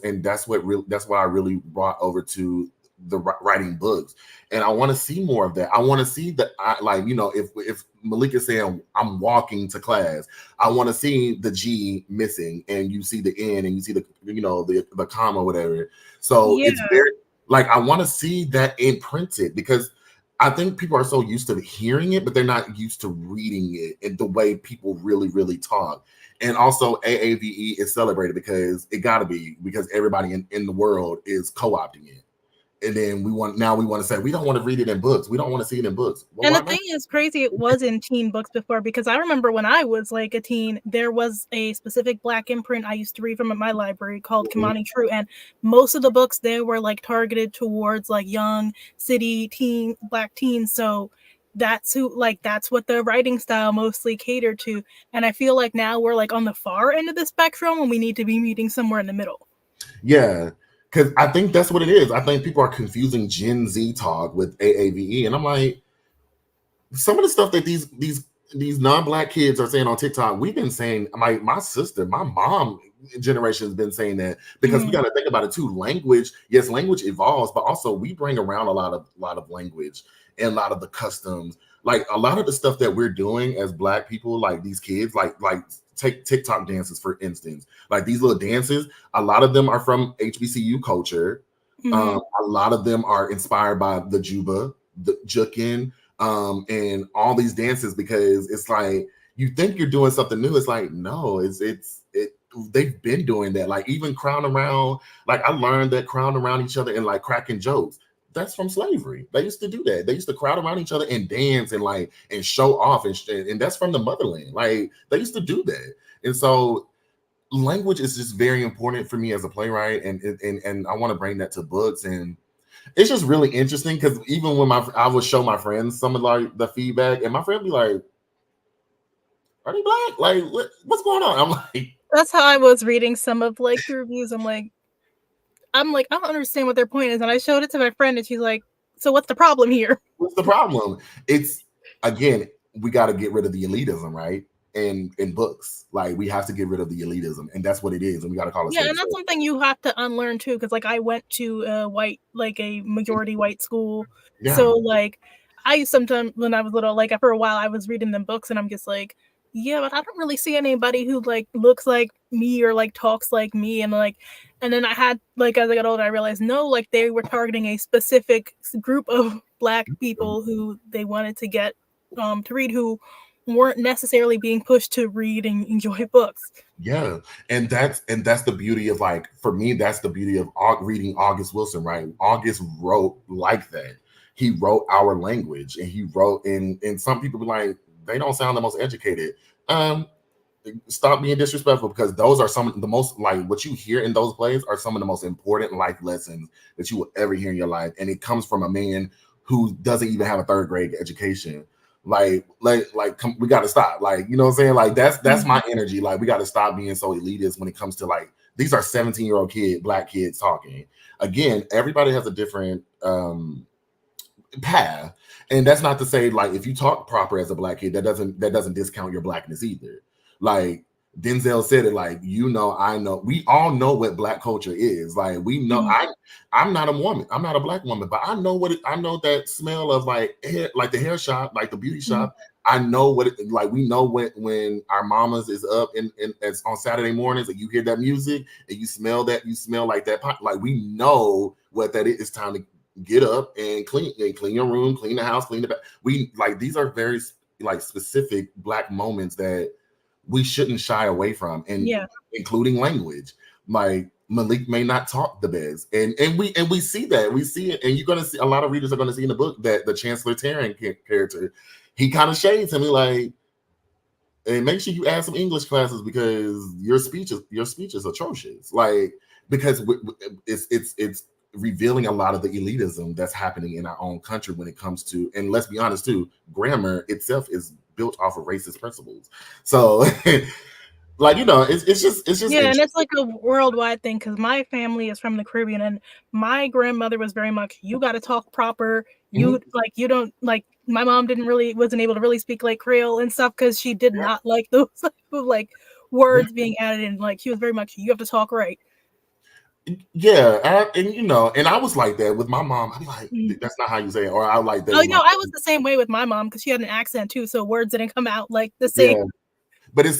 what I really brought over to the writing books. And I want to see more of that. I want to see that, if Malik is saying I'm walking to class, I want to see the G missing, and you see the N, and you see the the comma, whatever. So it's very, like, I want to see that imprinted, because I think people are so used to hearing it, but they're not used to reading it in the way people really, really talk. And also AAVE is celebrated because it got to be, because everybody in the world is co-opting it. And then we want to say, we don't want to read it in books. We don't want to see it in books. Well, and the thing is crazy, it was in teen books before, because I remember when I was like a teen, there was a specific Black imprint I used to read from at my library called Kimani True. And most of the books there were like targeted towards like young city Black teens. So that's what the writing style mostly catered to. And I feel like now we're like on the far end of the spectrum when we need to be meeting somewhere in the middle. Yeah. Because I think that's what it is. I think people are confusing Gen Z talk with AAVE, and I'm like, some of the stuff that these non-Black kids are saying on TikTok, we've been saying. My sister, my mom generation has been saying that, because we got to think about it too. Language evolves, but also we bring around a lot of language and a lot of the customs, like a lot of the stuff that we're doing as Black people, like these kids, like take TikTok dances, for instance, like these little dances, a lot of them are from HBCU culture. A lot of them are inspired by the Juba, the Jukin, and all these dances, because it's like you think you're doing something new. It's like, no, they've been doing that. Like even crowd around, like I learned that crowd around each other and like cracking jokes. That's from slavery. They used to do that. They used to crowd around each other and dance and like and show off and that's from the motherland. Like they used to do that. And so language is just very important for me as a playwright, and I want to bring that to books. And it's just really interesting because even when I would show my friends some of like the feedback, and my friend be like, "Are they black? Like what's going on?" I'm like, That's how I was reading some of like the reviews. I'm like, I don't understand what their point is. And I showed it to my friend and she's like, so what's the problem here? "What's the problem?" It's again, we got to get rid of the elitism, right? In books, like we have to get rid of the elitism, and that's what it is, and we got to call it. Yeah, and that's something you have to unlearn too, because like I went to a majority white school, Yeah. so like I sometimes when I was little, like for a while I was reading them books, and I'm just like, yeah, but I don't really see anybody who like looks like me or like talks like me, and then I had like as I got older, I realized no, like they were targeting a specific group of black people who they wanted to get to read, who weren't necessarily being pushed to read and enjoy books. Yeah, and that's the beauty of, like, for me, that's the beauty of reading August Wilson, right? August wrote like that. He wrote our language, and he wrote, and some people be like, they don't sound the most educated. Stop being disrespectful, because those are some of the most, like, what you hear in those plays are some of the most important life lessons that you will ever hear in your life, and it comes from a man who doesn't even have a third grade education. Like we got to stop. Like, you know what I'm saying? Like that's my energy. Like we got to stop being so elitist when it comes to, like, these are 17-year-old black kids talking. Again, everybody has a different path, and that's not to say, like, if you talk proper as a black kid, that doesn't discount your blackness either. Like Denzel said it, like, I know, we all know what black culture is. Like we know. I'm not a woman, I'm not a black woman, but I know I know that smell of like hair, like the hair shop, like the beauty shop. I know what it like. We know when our mamas is up and it's on Saturday mornings, and you hear that music and you smell like that pot. Like we know what that is. It's time to get up and clean your room, clean the house, clean the back. We like, these are very like specific black moments that we shouldn't shy away from, and including language. Like Malik may not talk the best, and we see it, and you're gonna see, a lot of readers are gonna see in the book that the Chancellor Tarrant character, he kind of shades him, like, and make sure you add some English classes because your speech is atrocious. Like, because it's revealing a lot of the elitism that's happening in our own country when it comes to, and let's be honest too, grammar itself is built off of racist principles. So like, it's just yeah, and it's like a worldwide thing, because my family is from the Caribbean, and my grandmother was very much, you got to talk proper. You like, you don't, like, my mom wasn't able to really speak like Creole and stuff because she did not like those like words being added in. Like, she was very much, you have to talk right. Yeah, and I was like that with my mom. I'd be like, that's not how you say it. Or I like that. Oh, no, I was the same way with my mom because she had an accent too, so words didn't come out like the same. Yeah,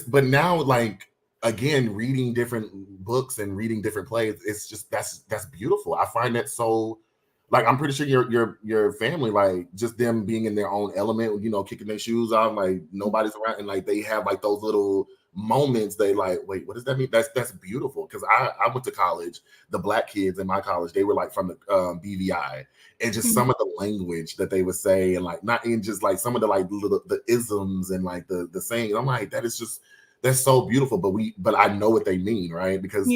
but now, like, again, reading different books and reading different plays, it's just that's beautiful. I find that so, like, I'm pretty sure your family, like, just them being in their own element, kicking their shoes off, like nobody's around, and like they have like those little moments, they like, wait, what does that mean? That's beautiful, because I went to college. The black kids in my college, they were like from the BVI, and just some of the language that they would say, and like, not in just like some of the like the isms and like the saying, I'm like, that's so beautiful, but I know what they mean, right? Because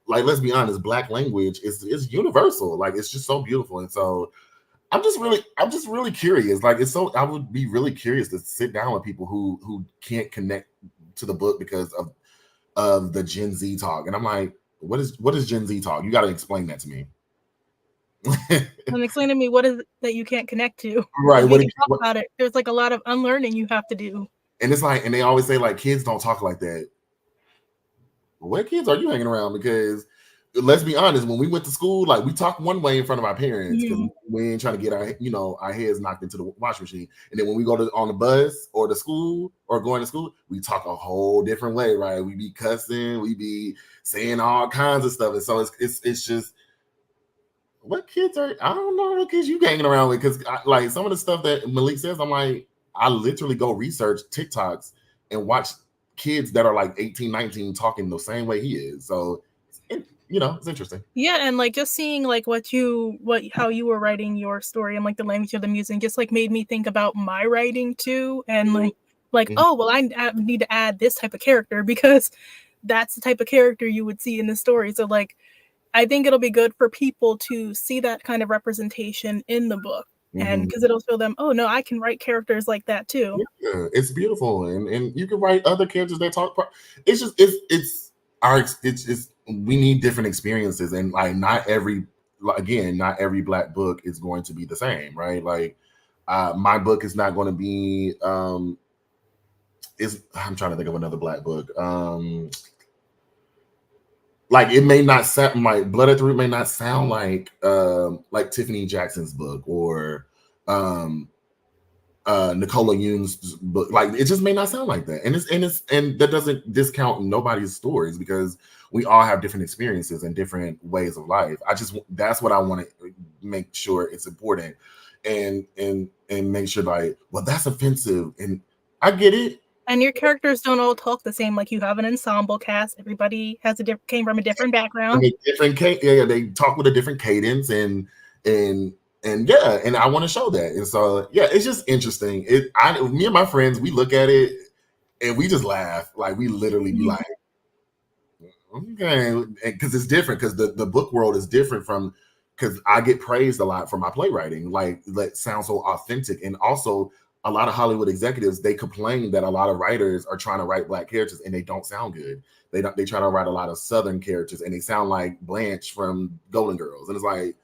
like, let's be honest, black language is universal. Like, it's just so beautiful. And so I'm just really curious. Like, I would be really curious to sit down with people who can't connect to the book because of the Gen Z talk. And I'm like, what is Gen Z talk? You got to explain that to me. And explain to me what is it that you can't connect to. Right. Like, talk about it. There's like a lot of unlearning you have to do. And it's like, and they always say, like, kids don't talk like that. What kids are you hanging around? Because let's be honest, when we went to school, like, we talked one way in front of our parents because we ain't trying to get our heads knocked into the washing machine. And then when we go on the bus or the school or going to school, we talk a whole different way, right? We be cussing, we be saying all kinds of stuff. And so it's just, what kids are? I don't know what kids you hanging around with, because like some of the stuff that Malik says, I'm like, I literally go research TikToks and watch kids that are like 18, 19 talking the same way he is. So, it's interesting. Yeah, and like just seeing like how you were writing your story and like the language of the music just like made me think about my writing too, and like oh well, I need to add this type of character because that's the type of character you would see in the story. So like I think it'll be good for people to see that kind of representation in the book, and because it'll show them, oh no, I can write characters like that too. Yeah, it's beautiful, and you can write other characters that talk. It's just it's we need different experiences, and like not every Black book is going to be the same, right? Like my book is not going to be I'm trying to think of another Black book. Like it may not sound like Blood at the Root may not sound like Tiffany Jackson's book or Nicola Yoon's book. Like it just may not sound like that, and that doesn't discount nobody's stories, because we all have different experiences and different ways of life. That's what I want to make sure it's important, and make sure like, well, that's offensive, and I get it. And your characters don't all talk the same. Like you have an ensemble cast. Everybody has came from a different background. They talk with a different cadence, and I want to show that. And so it's just interesting. Me and my friends, we look at it and we just laugh. Like we literally be like, okay, because it's different. Because the book world is different from. Because I get praised a lot for my playwriting. Like that sounds so authentic, and also. A lot of Hollywood executives, they complain that a lot of writers are trying to write Black characters and they don't sound good. They try to write a lot of Southern characters and they sound like Blanche from Golden Girls. And it's like,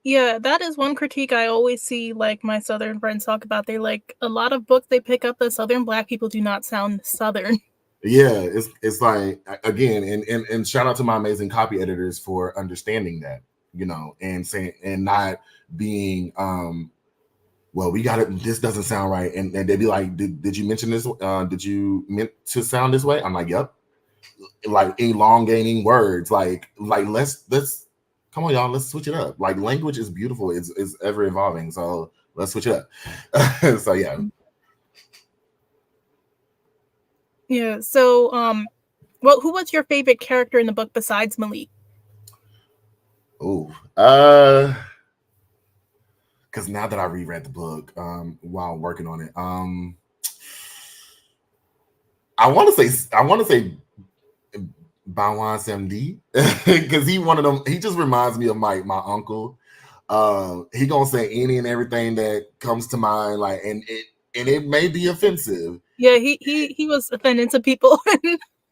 yeah, that is one critique I always see like my Southern friends talk about. They like a lot of books they pick up that Southern Black people do not sound Southern. Yeah, it's like, again, and shout out to my amazing copy editors for understanding that, and saying, and not being well, we got it. This doesn't sound right, and they'd be like, "Did you mention this? Did you meant to sound this way?" I'm like, "Yep." Like elongating words, like let's come on, y'all, let's switch it up. Like language is beautiful; it's ever evolving. So let's switch it up. So yeah. Yeah. So well, who was your favorite character in the book besides Malik? Oh, because now that I reread the book while working on it, I want to say Bawan Samdi, because he one of them. He just reminds me of my uncle. He gonna say any and everything that comes to mind, like, and it may be offensive. Yeah, he was offending some people.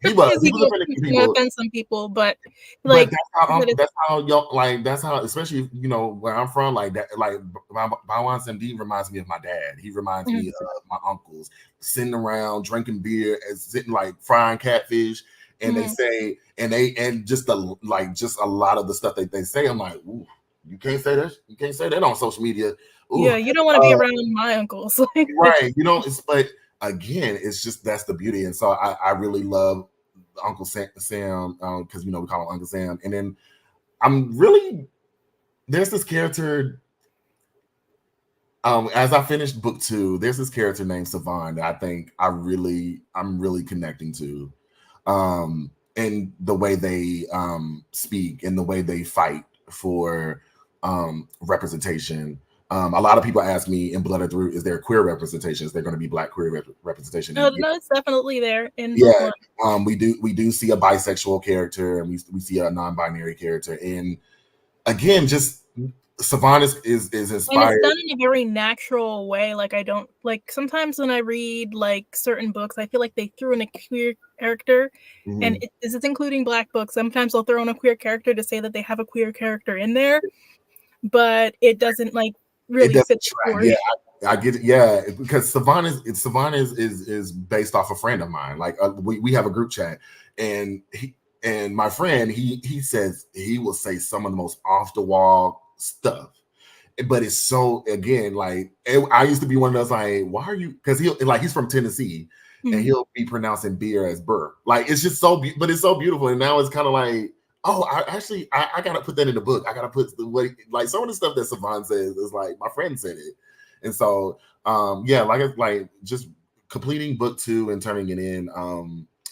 He was offending people. Offend some people, but like that's how, especially where I'm from, like that, like Bawan Samdi reminds me of my dad. He reminds me of my uncles sitting around drinking beer and sitting like frying catfish, and they say and just a lot of the stuff that they say, I'm like, ooh, you can't say that on social media. Ooh, yeah, you don't want to be around my uncles, right? But again, it's just that's the beauty, and so I really love Uncle Sam, because we call him Uncle Sam. And then there's this character. As I finished book 2, there's this character named Savon that I think I'm really connecting to, and the way they speak and the way they fight for representation. A lot of people ask me in Blood at the Root, is there queer representation? Is there going to be Black queer representation? No, it's definitely there. We do see a bisexual character, and we see a non-binary character. And again, just Savon is inspired. And it's done in a very natural way. Like I don't like sometimes when I read like certain books, I feel like they threw in a queer character, and this is including Black books. Sometimes they'll throw in a queer character to say that they have a queer character in there, but it doesn't like really fit the story. Yeah, I get it. Yeah, because Savon is based off a friend of mine. Like we have a group chat, and my friend he says he will say some of the most off the wall stuff, but it's so, again, like I used to be one of those like, why are you? Because he's from Tennessee, and he'll be pronouncing beer as burr. Like it's just but it's so beautiful, and now it's kind of like Oh, I gotta put that in the book. I gotta put the way, like, some of the stuff that Savon says is like my friend said it, and so yeah, like just completing book 2 and turning it in.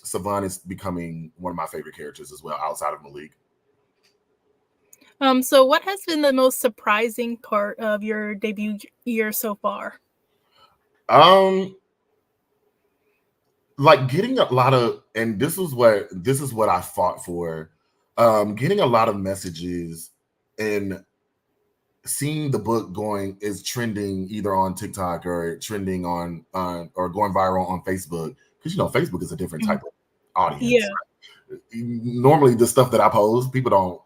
Savon is becoming one of my favorite characters as well, outside of Malik. So what has been the most surprising part of your debut year so far? Um, like getting a lot of, and this is what I fought for. Getting a lot of messages and seeing the book going is trending either on TikTok or trending on or going viral on Facebook, because Facebook is a different type of audience. Yeah. Normally the stuff that I post, people don't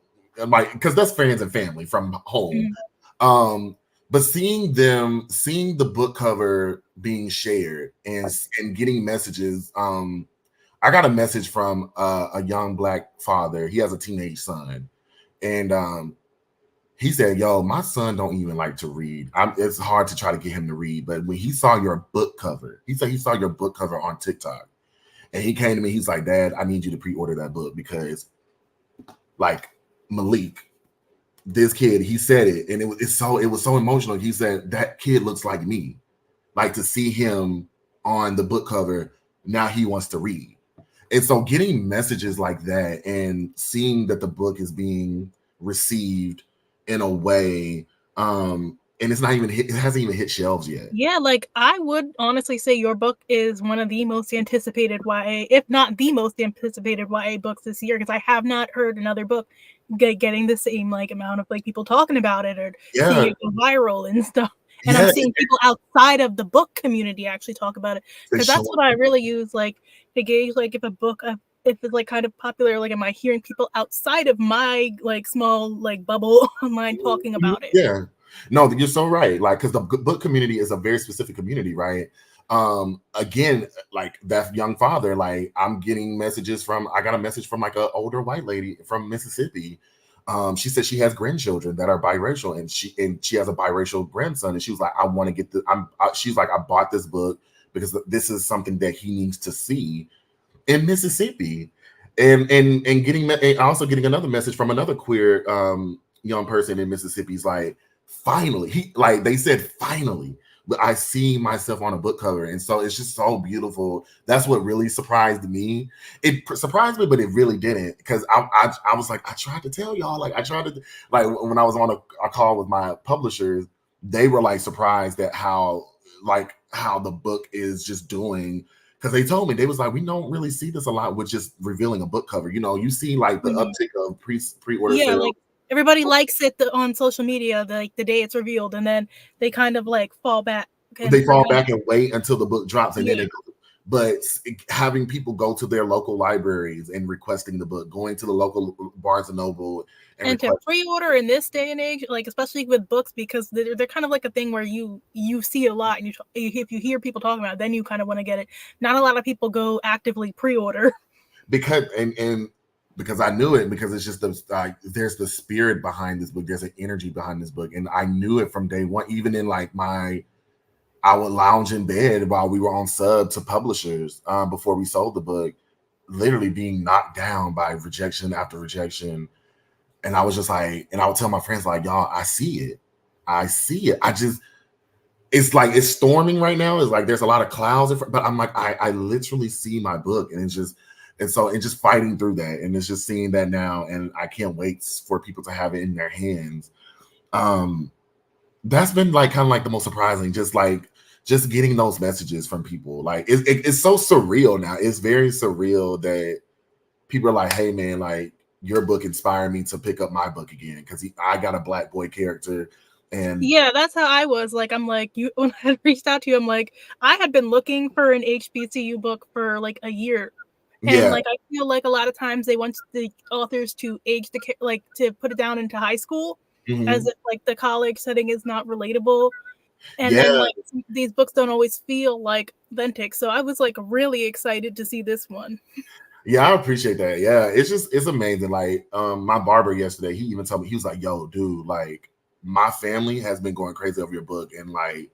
like, because that's friends and family from home. But seeing the book cover being shared and getting messages. I got a message from a young Black father. He has a teenage son, and he said, "Yo, my son don't even like to read. It's hard to try to get him to read. But when he saw your book cover, he said he saw your book cover on TikTok, and he came to me. He's like, Dad, I need you to pre-order that book because, like, Malik, this kid, he said it, and it was so emotional. He said that kid looks like me. Like, to see him on the book cover, now he wants to read." And so getting messages like that and seeing that the book is being received in a way, and it hasn't even hit shelves yet. Yeah, like I would honestly say your book is one of the most anticipated YA, if not the most anticipated YA books this year, because I have not heard another book getting the same like amount of like people talking about it or seeing Yeah, it go viral and stuff. And I'm yeah, seeing people outside of the book community actually talk about it, because it's that's showing. what I really use like to gauge like if a book if it's like kind of popular, like am I hearing people outside of my like small like bubble online talking about it? Yeah, no, you're so right. Like, because the book community is a very specific community, right? Again, like that young father, like I'm getting messages from. I got a message from like an older white lady from Mississippi. She said she has grandchildren that are biracial, and she has a biracial grandson, and she was like, I want to get the. She's like, I bought this book because this is something that he needs to see in Mississippi. And getting and also getting another message from another queer young person in Mississippi. He's like, finally, they said finally, but I see myself on a book cover, and so it's just so beautiful. That's what really surprised me. It surprised me, but it really didn't, because I was like, I tried to tell y'all, like I tried to, like when I was on a call with my publishers, they were like surprised at how the book is just doing, because they told me, they was like, we don't really see this a lot with just revealing a book cover. You see like the uptick of pre-order Yeah, sales. like everybody likes it on social media the day it's revealed, and then they kind of like fall back and They fall forget. back and wait until the book drops, and then Yeah. they go. But having people go to their local libraries and requesting the book, going to the local Barnes and Noble And to pre-order in this day and age, like especially with books, because they're kind of like a thing where you see a lot, and if you hear people talking about it, then you kind of want to get it. Not a lot of people go actively pre-order. because and because I knew it, because it's just there's the spirit behind this book, there's an energy behind this book, and I knew it from day one. Even in like I would lounge in bed while we were on sub to publishers before we sold the book, literally being knocked down by rejection after rejection. And I was just like, and I would tell my friends, like, y'all, I see it. I see it. It's like it's storming right now. It's like there's a lot of clouds, but I'm like, I literally see my book, and just fighting through that, and it's just seeing that now, and I can't wait for people to have it in their hands. That's been like kind of like the most surprising, just getting those messages from people. Like it's so surreal now. It's very surreal that people are like, hey man, like your book inspired me to pick up my book again, because I got a Black boy character. And Yeah, that's how I was. Like, I'm like, when I reached out to you, I'm like, I had been looking for an HBCU book for like a year. And yeah, like, I feel like a lot of times they want the authors to age to put it down into high school, as if like the college setting is not relatable. And then yeah, like these books don't always feel like authentic. So I was like really excited to see this one. yeah, I appreciate that. Yeah, it's amazing. Like my barber yesterday, he even told me, he was like, yo dude, like my family has been going crazy over your book, and like,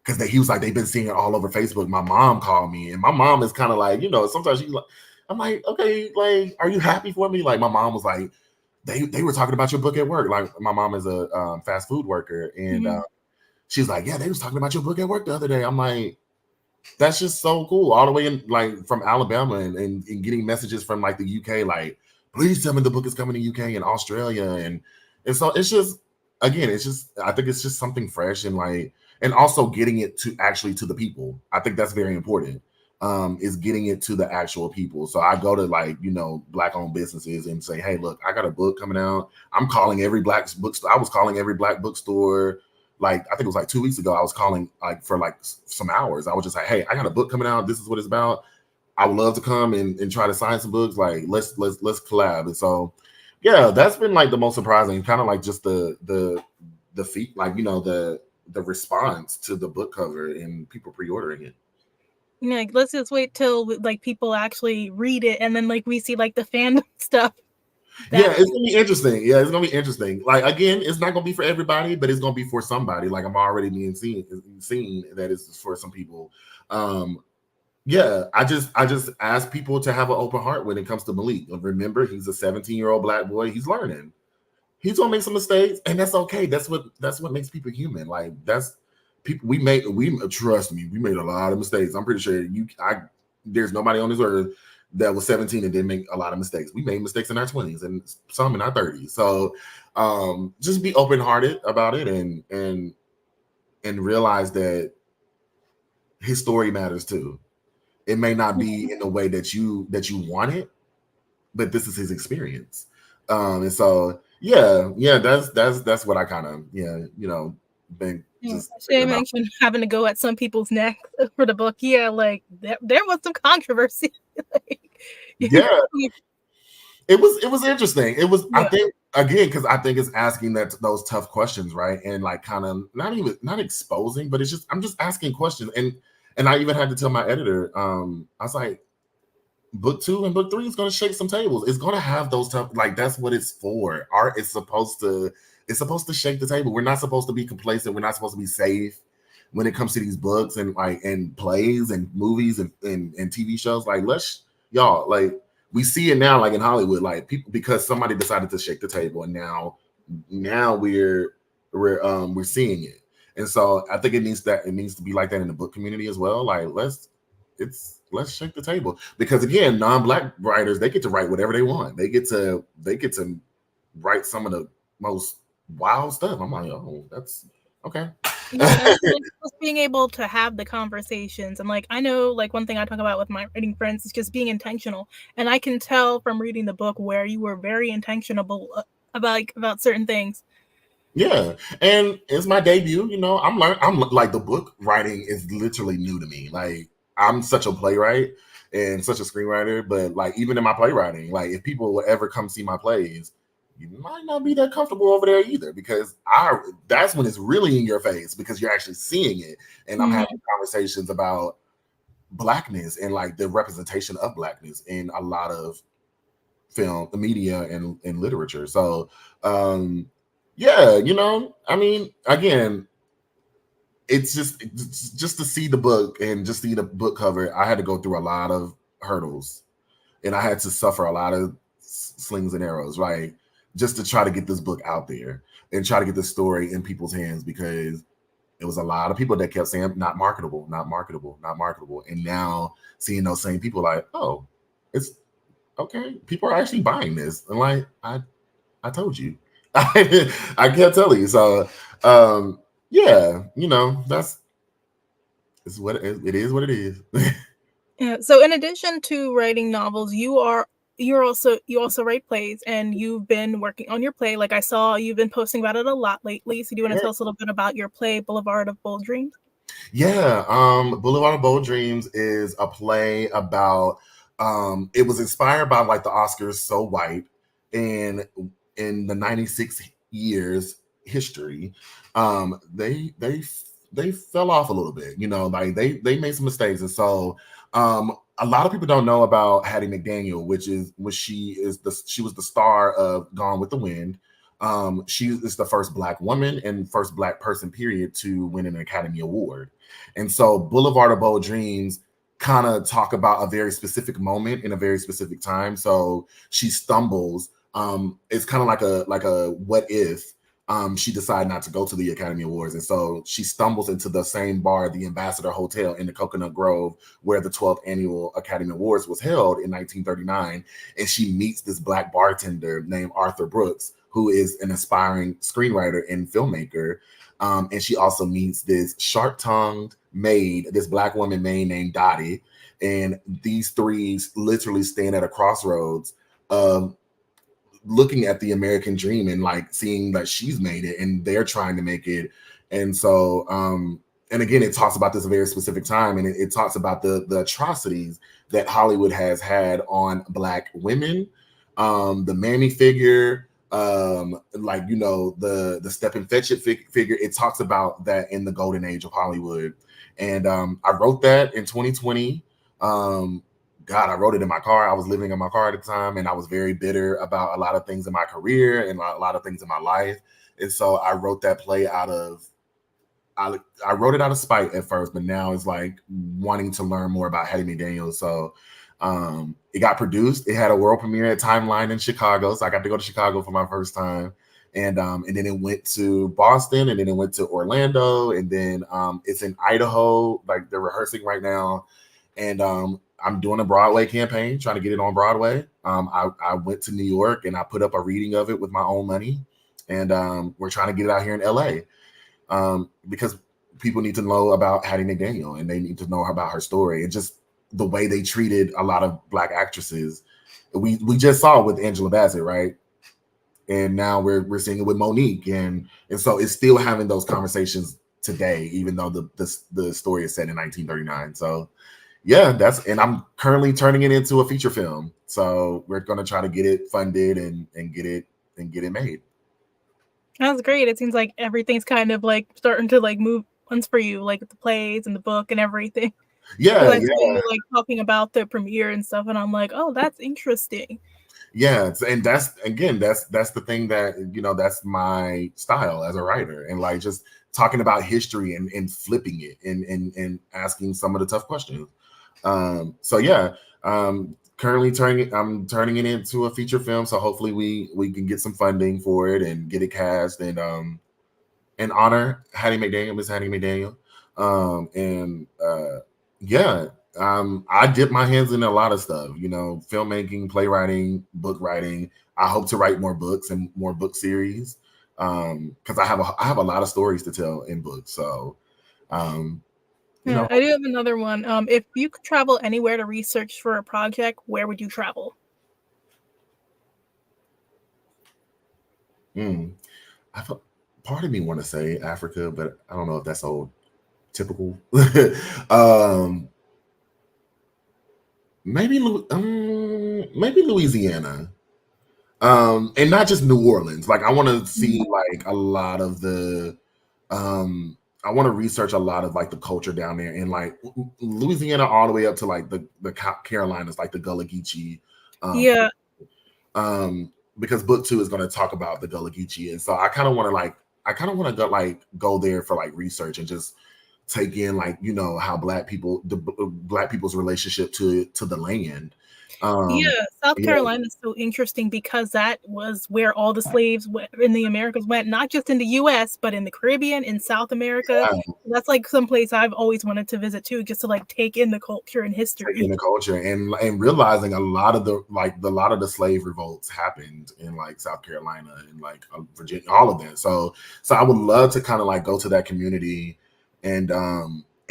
because he was like, they've been seeing it all over Facebook. My mom called me, and my mom is kind of like, sometimes she's like, I'm like, okay, like, are you happy for me? Like, my mom was like, they were talking about your book at work. Like, my mom is a fast food worker, and she's like, yeah, they was talking about your book at work the other day. I'm like, that's just so cool. All the way in, like, from Alabama, and getting messages from like the UK, like, please tell me the book is coming to UK and Australia, and so it's just, again, it's just, I think it's just something fresh, and like, and also getting it to actually to the people. I think that's very important. Is getting it to the actual people. So I go to, like, Black owned businesses and say, hey, look, I got a book coming out. I'm calling every Black bookstore. I was calling every Black bookstore. Like, I think it was like 2 weeks ago. I was calling, like, for like some hours. I was just like, hey, I got a book coming out. This is what it's about. I would love to come and try to sign some books. Like, let's collab. And so, yeah, that's been like the most surprising, kind of like just the feat, like, the response to the book cover and people pre-ordering it. Like, let's just wait till like people actually read it, and then like we see like the fandom stuff. Yeah, it's gonna be interesting. Yeah, it's gonna be interesting. Like, again, it's not gonna be for everybody, but it's gonna be for somebody. Like, I'm already being seen that it's for some people. Yeah, I just ask people to have an open heart when it comes to Malik. Remember, he's a 17-year-old Black boy. He's learning. He's gonna make some mistakes, and that's okay. That's what makes people human. Like, that's people. We trust me. We made a lot of mistakes. I'm pretty sure there's nobody on this earth that was 17 and didn't make a lot of mistakes. We made mistakes in our 20s and some in our 30s. So just be open-hearted about it, and realize that his story matters too. It may not be in the way that you want it, but this is his experience. And so that's what I kind of been just Shay mentioned having to go at some people's neck for the book. Yeah, like there was some controversy. Yeah, it was interesting. It was, I think, again, because I think it's asking those tough questions, right? And like, kind of not exposing, but it's just, I'm just asking questions. And I even had to tell my editor, I was like, book 2 and book 3 is going to shake some tables. It's going to have those tough, like, that's what it's for. Art is supposed to shake the table. We're not supposed to be complacent. We're not supposed to be safe when it comes to these books and plays and movies and TV shows. Like, y'all, like, we see it now, like in Hollywood, like, people, because somebody decided to shake the table, and now we're seeing it. And so I think it needs to be like that in the book community as well. Like, let's shake the table, because again, non-Black writers, they get to write whatever they want. They get to write some of the most wild stuff. I'm like, oh, that's okay. Yeah, just being able to have the conversations. And like, I know, like, one thing I talk about with my writing friends is just being intentional. And I can tell from reading the book where you were very intentional about certain things. Yeah, and it's my debut. I'm like, the book writing is literally new to me. Like, I'm such a playwright and such a screenwriter, but like, even in my playwriting, like, if people will ever come see my plays, you might not be that comfortable over there either, because that's when it's really in your face, because you're actually seeing it. And I'm having conversations about Blackness and like the representation of Blackness in a lot of film, media, and literature. So yeah, I mean, again, it's just to see the book and just see the book cover, I had to go through a lot of hurdles, and I had to suffer a lot of slings and arrows, right? Just to try to get this book out there and try to get the story in people's hands, because it was a lot of people that kept saying not marketable, not marketable, not marketable. And now seeing those same people like, oh, it's okay. People are actually buying this. And like, I told you. I can't tell you. So yeah, it's what it is what it is. Yeah. So in addition to writing novels, you also write plays, and you've been working on your play. Like, I saw you've been posting about it a lot lately. So do you want to tell us a little bit about your play, Boulevard of Bold Dreams? Yeah, Boulevard of Bold Dreams is a play about it was inspired by like the Oscars So White, and in the 96 years history, they fell off a little bit, like they made some mistakes. And so a lot of people don't know about Hattie McDaniel, she was the star of Gone with the Wind. She is the first Black woman and first Black person, period, to win an Academy Award. And so Boulevard of Bold Dreams kind of talk about a very specific moment in a very specific time. So she stumbles. It's kind of like a what if she decided not to go to the Academy Awards. And so she stumbles into the same bar, the Ambassador Hotel in the Coconut Grove, where the 12th annual Academy Awards was held in 1939. And she meets this Black bartender named Arthur Brooks, who is an aspiring screenwriter and filmmaker. And she also meets this sharp-tongued maid, this Black woman maid named Dottie. And these three literally stand at a crossroads, looking at the American dream and like seeing that she's made it and they're trying to make it. And so, and again, it talks about this very specific time, and it talks about the atrocities that Hollywood has had on Black women, the mammy figure, like, you know, the Step and Fetch It figure. It talks about that in the golden age of Hollywood. And I wrote that in 2020. God, I wrote it in my car. I was living in my car at the time, and I was very bitter about a lot of things in my career and a lot of things in my life. And so I wrote that play out of, I wrote it out of spite at first, but now it's like wanting to learn more about Hattie McDaniel. So it got produced. It had a world premiere at Timeline in Chicago. So I got to go to Chicago for my first time. And then it went to Boston, and then it went to Orlando, and then it's in Idaho. Like, they're rehearsing right now. And I'm doing a Broadway campaign, trying to get it on Broadway. I went to New York and I put up a reading of it with my own money. And we're trying to get it out here in LA because people need to know about Hattie McDaniel, and they need to know about her story, and just the way they treated a lot of Black actresses. We just saw it with Angela Bassett, right? And now we're seeing it with Monique. And so it's still having those conversations today, even though the story is set in 1939. So yeah, and I'm currently turning it into a feature film. So we're going to try to get it funded and get it made. That's great. It seems like everything's kind of like starting to like move once for you, like the plays and the book and everything. Yeah, I saw you like talking about the premiere and stuff, and I'm like, oh, that's interesting. Yeah, and that's the thing that, you know, that's my style as a writer, and like just talking about history and flipping it and asking some of the tough questions. So yeah, currently I'm turning it into a feature film. So hopefully we can get some funding for it and get it cast and honor Hattie McDaniel, Miss Hattie McDaniel. Yeah, I dip my hands in a lot of stuff, you know, filmmaking, playwriting, book writing. I hope to write more books and more book series because I have a lot of stories to tell in books. So, you know, I do have another one. If you could travel anywhere to research for a project, where would you travel? Part of me want to say Africa, but I don't know if that's so typical. Maybe Louisiana. And not just New Orleans. Like, I want to see like a lot of the I want to research a lot of like the culture down there in like Louisiana all the way up to like the Carolinas, like the Gullah Geechee. Yeah. Because book 2 is going to talk about the Gullah Geechee, and so I kind of want to go there for like research and just take in like, you know, how Black people's relationship to the land. South Carolina is so interesting because that was where all the slaves in the Americas went, not just in the U.S., but in the Caribbean, in South America. Yeah. That's like some place I've always wanted to visit too, just to like take in the culture and history. Taking the culture and realizing a lot of the slave revolts happened in like South Carolina and like Virginia, all of that. So I would love to kind of like go to that community and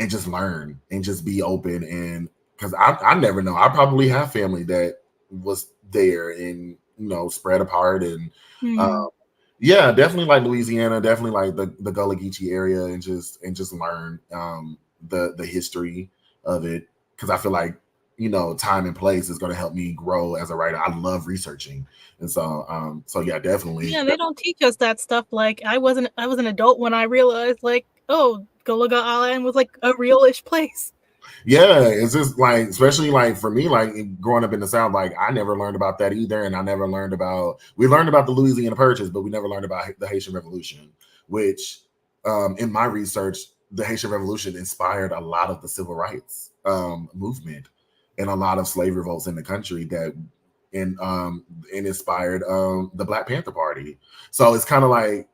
just learn and just be open, and because I never know. I probably have family that was there and, you know, spread apart. And yeah, definitely like Louisiana, definitely like the Gullah Geechee area, and just learn the history of it, because I feel like, you know, time and place is going to help me grow as a writer. I love researching, and so yeah, definitely. Yeah, they don't teach us that stuff. Like I was an adult when I realized like, oh, Gullah Island was like a real-ish place. Yeah, it's just like, especially like for me, like growing up in the South, like I never learned about that either. And I never learned about, we learned about the Louisiana Purchase, but we never learned about the Haitian Revolution, which in my research, the Haitian Revolution inspired a lot of the civil rights movement and a lot of slave revolts in the country that and inspired the Black Panther Party. So it's kind of like,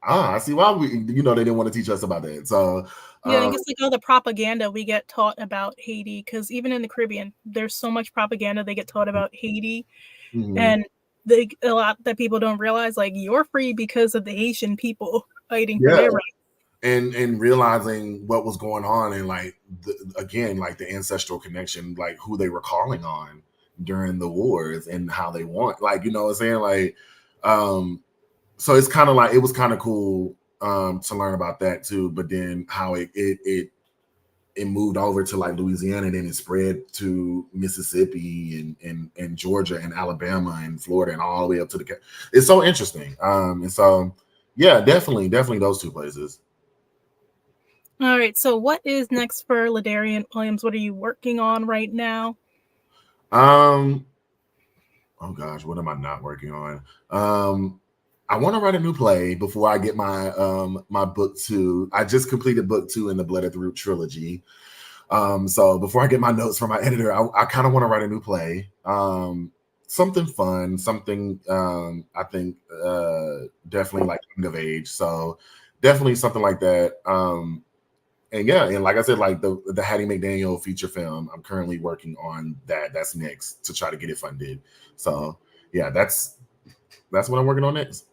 I see why they didn't want to teach us about that. So yeah, I guess like all the propaganda we get taught about Haiti, because even in the Caribbean, there's so much propaganda they get taught about Haiti, and a lot that people don't realize, like, you're free because of the Haitian people fighting for their rights. And realizing what was going on, and like the ancestral connection, like who they were calling on during the wars and how they want, like, you know what I'm saying, like, so it's kind of like, it was kind of cool to learn about that too. But then how it moved over to like Louisiana, and then it spread to Mississippi and Georgia and Alabama and Florida and all the way up to it's so interesting. And so yeah, definitely those two places. All right, so what is next for LaDarrion Williams? What are you working on right now? Oh gosh, what am I not working on? I want to write a new play before I get my my book 2. I just completed book 2 in the Blood at the Root trilogy. So before I get my notes from my editor, I kind of want to write a new play. Something fun, something I think definitely like coming of age. So definitely something like that. And yeah, and like I said, like the Hattie McDaniel feature film, I'm currently working on that. That's next to try to get it funded. So yeah, that's what I'm working on next.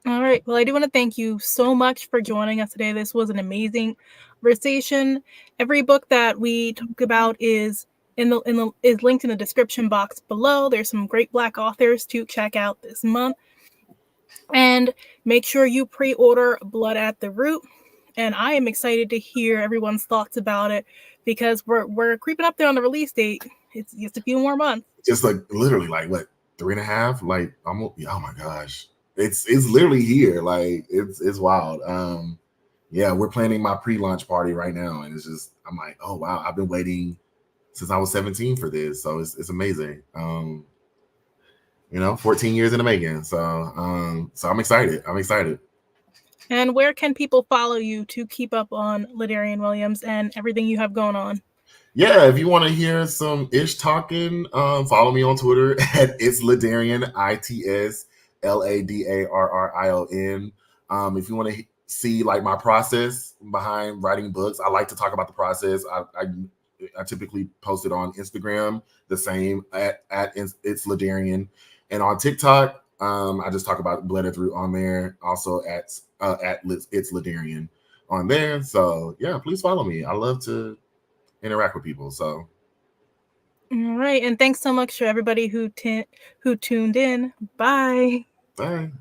All right. Well, I do want to thank you so much for joining us today. This was an amazing conversation. Every book that we talk about is is linked in the description box below. There's some great Black authors to check out this month. And make sure you pre-order Blood at the Root. And I am excited to hear everyone's thoughts about it, because we're creeping up there on the release date. It's just a few more months. Just like literally like what, 3.5? Like almost, oh my gosh. It's literally here. Like it's wild. Yeah, we're planning my pre-launch party right now, and it's just, I'm like, oh wow, I've been waiting since I was 17 for this. So it's amazing. 14 years in the making. So so I'm excited. And where can people follow you to keep up on LaDarrion Williams and everything you have going on? Yeah, if you want to hear some ish talking, follow me on Twitter at it's LaDarrion, ITSLADARRION. If you want to see like my process behind writing books, I like to talk about the process. I typically post it on Instagram, the same at it's LaDarrion, and on TikTok, I just talk about Blood at the Root on there. Also at it's LaDarrion on there. So yeah, please follow me. I love to interact with people. So all right, and thanks so much to everybody who tuned in. Bye. Bye.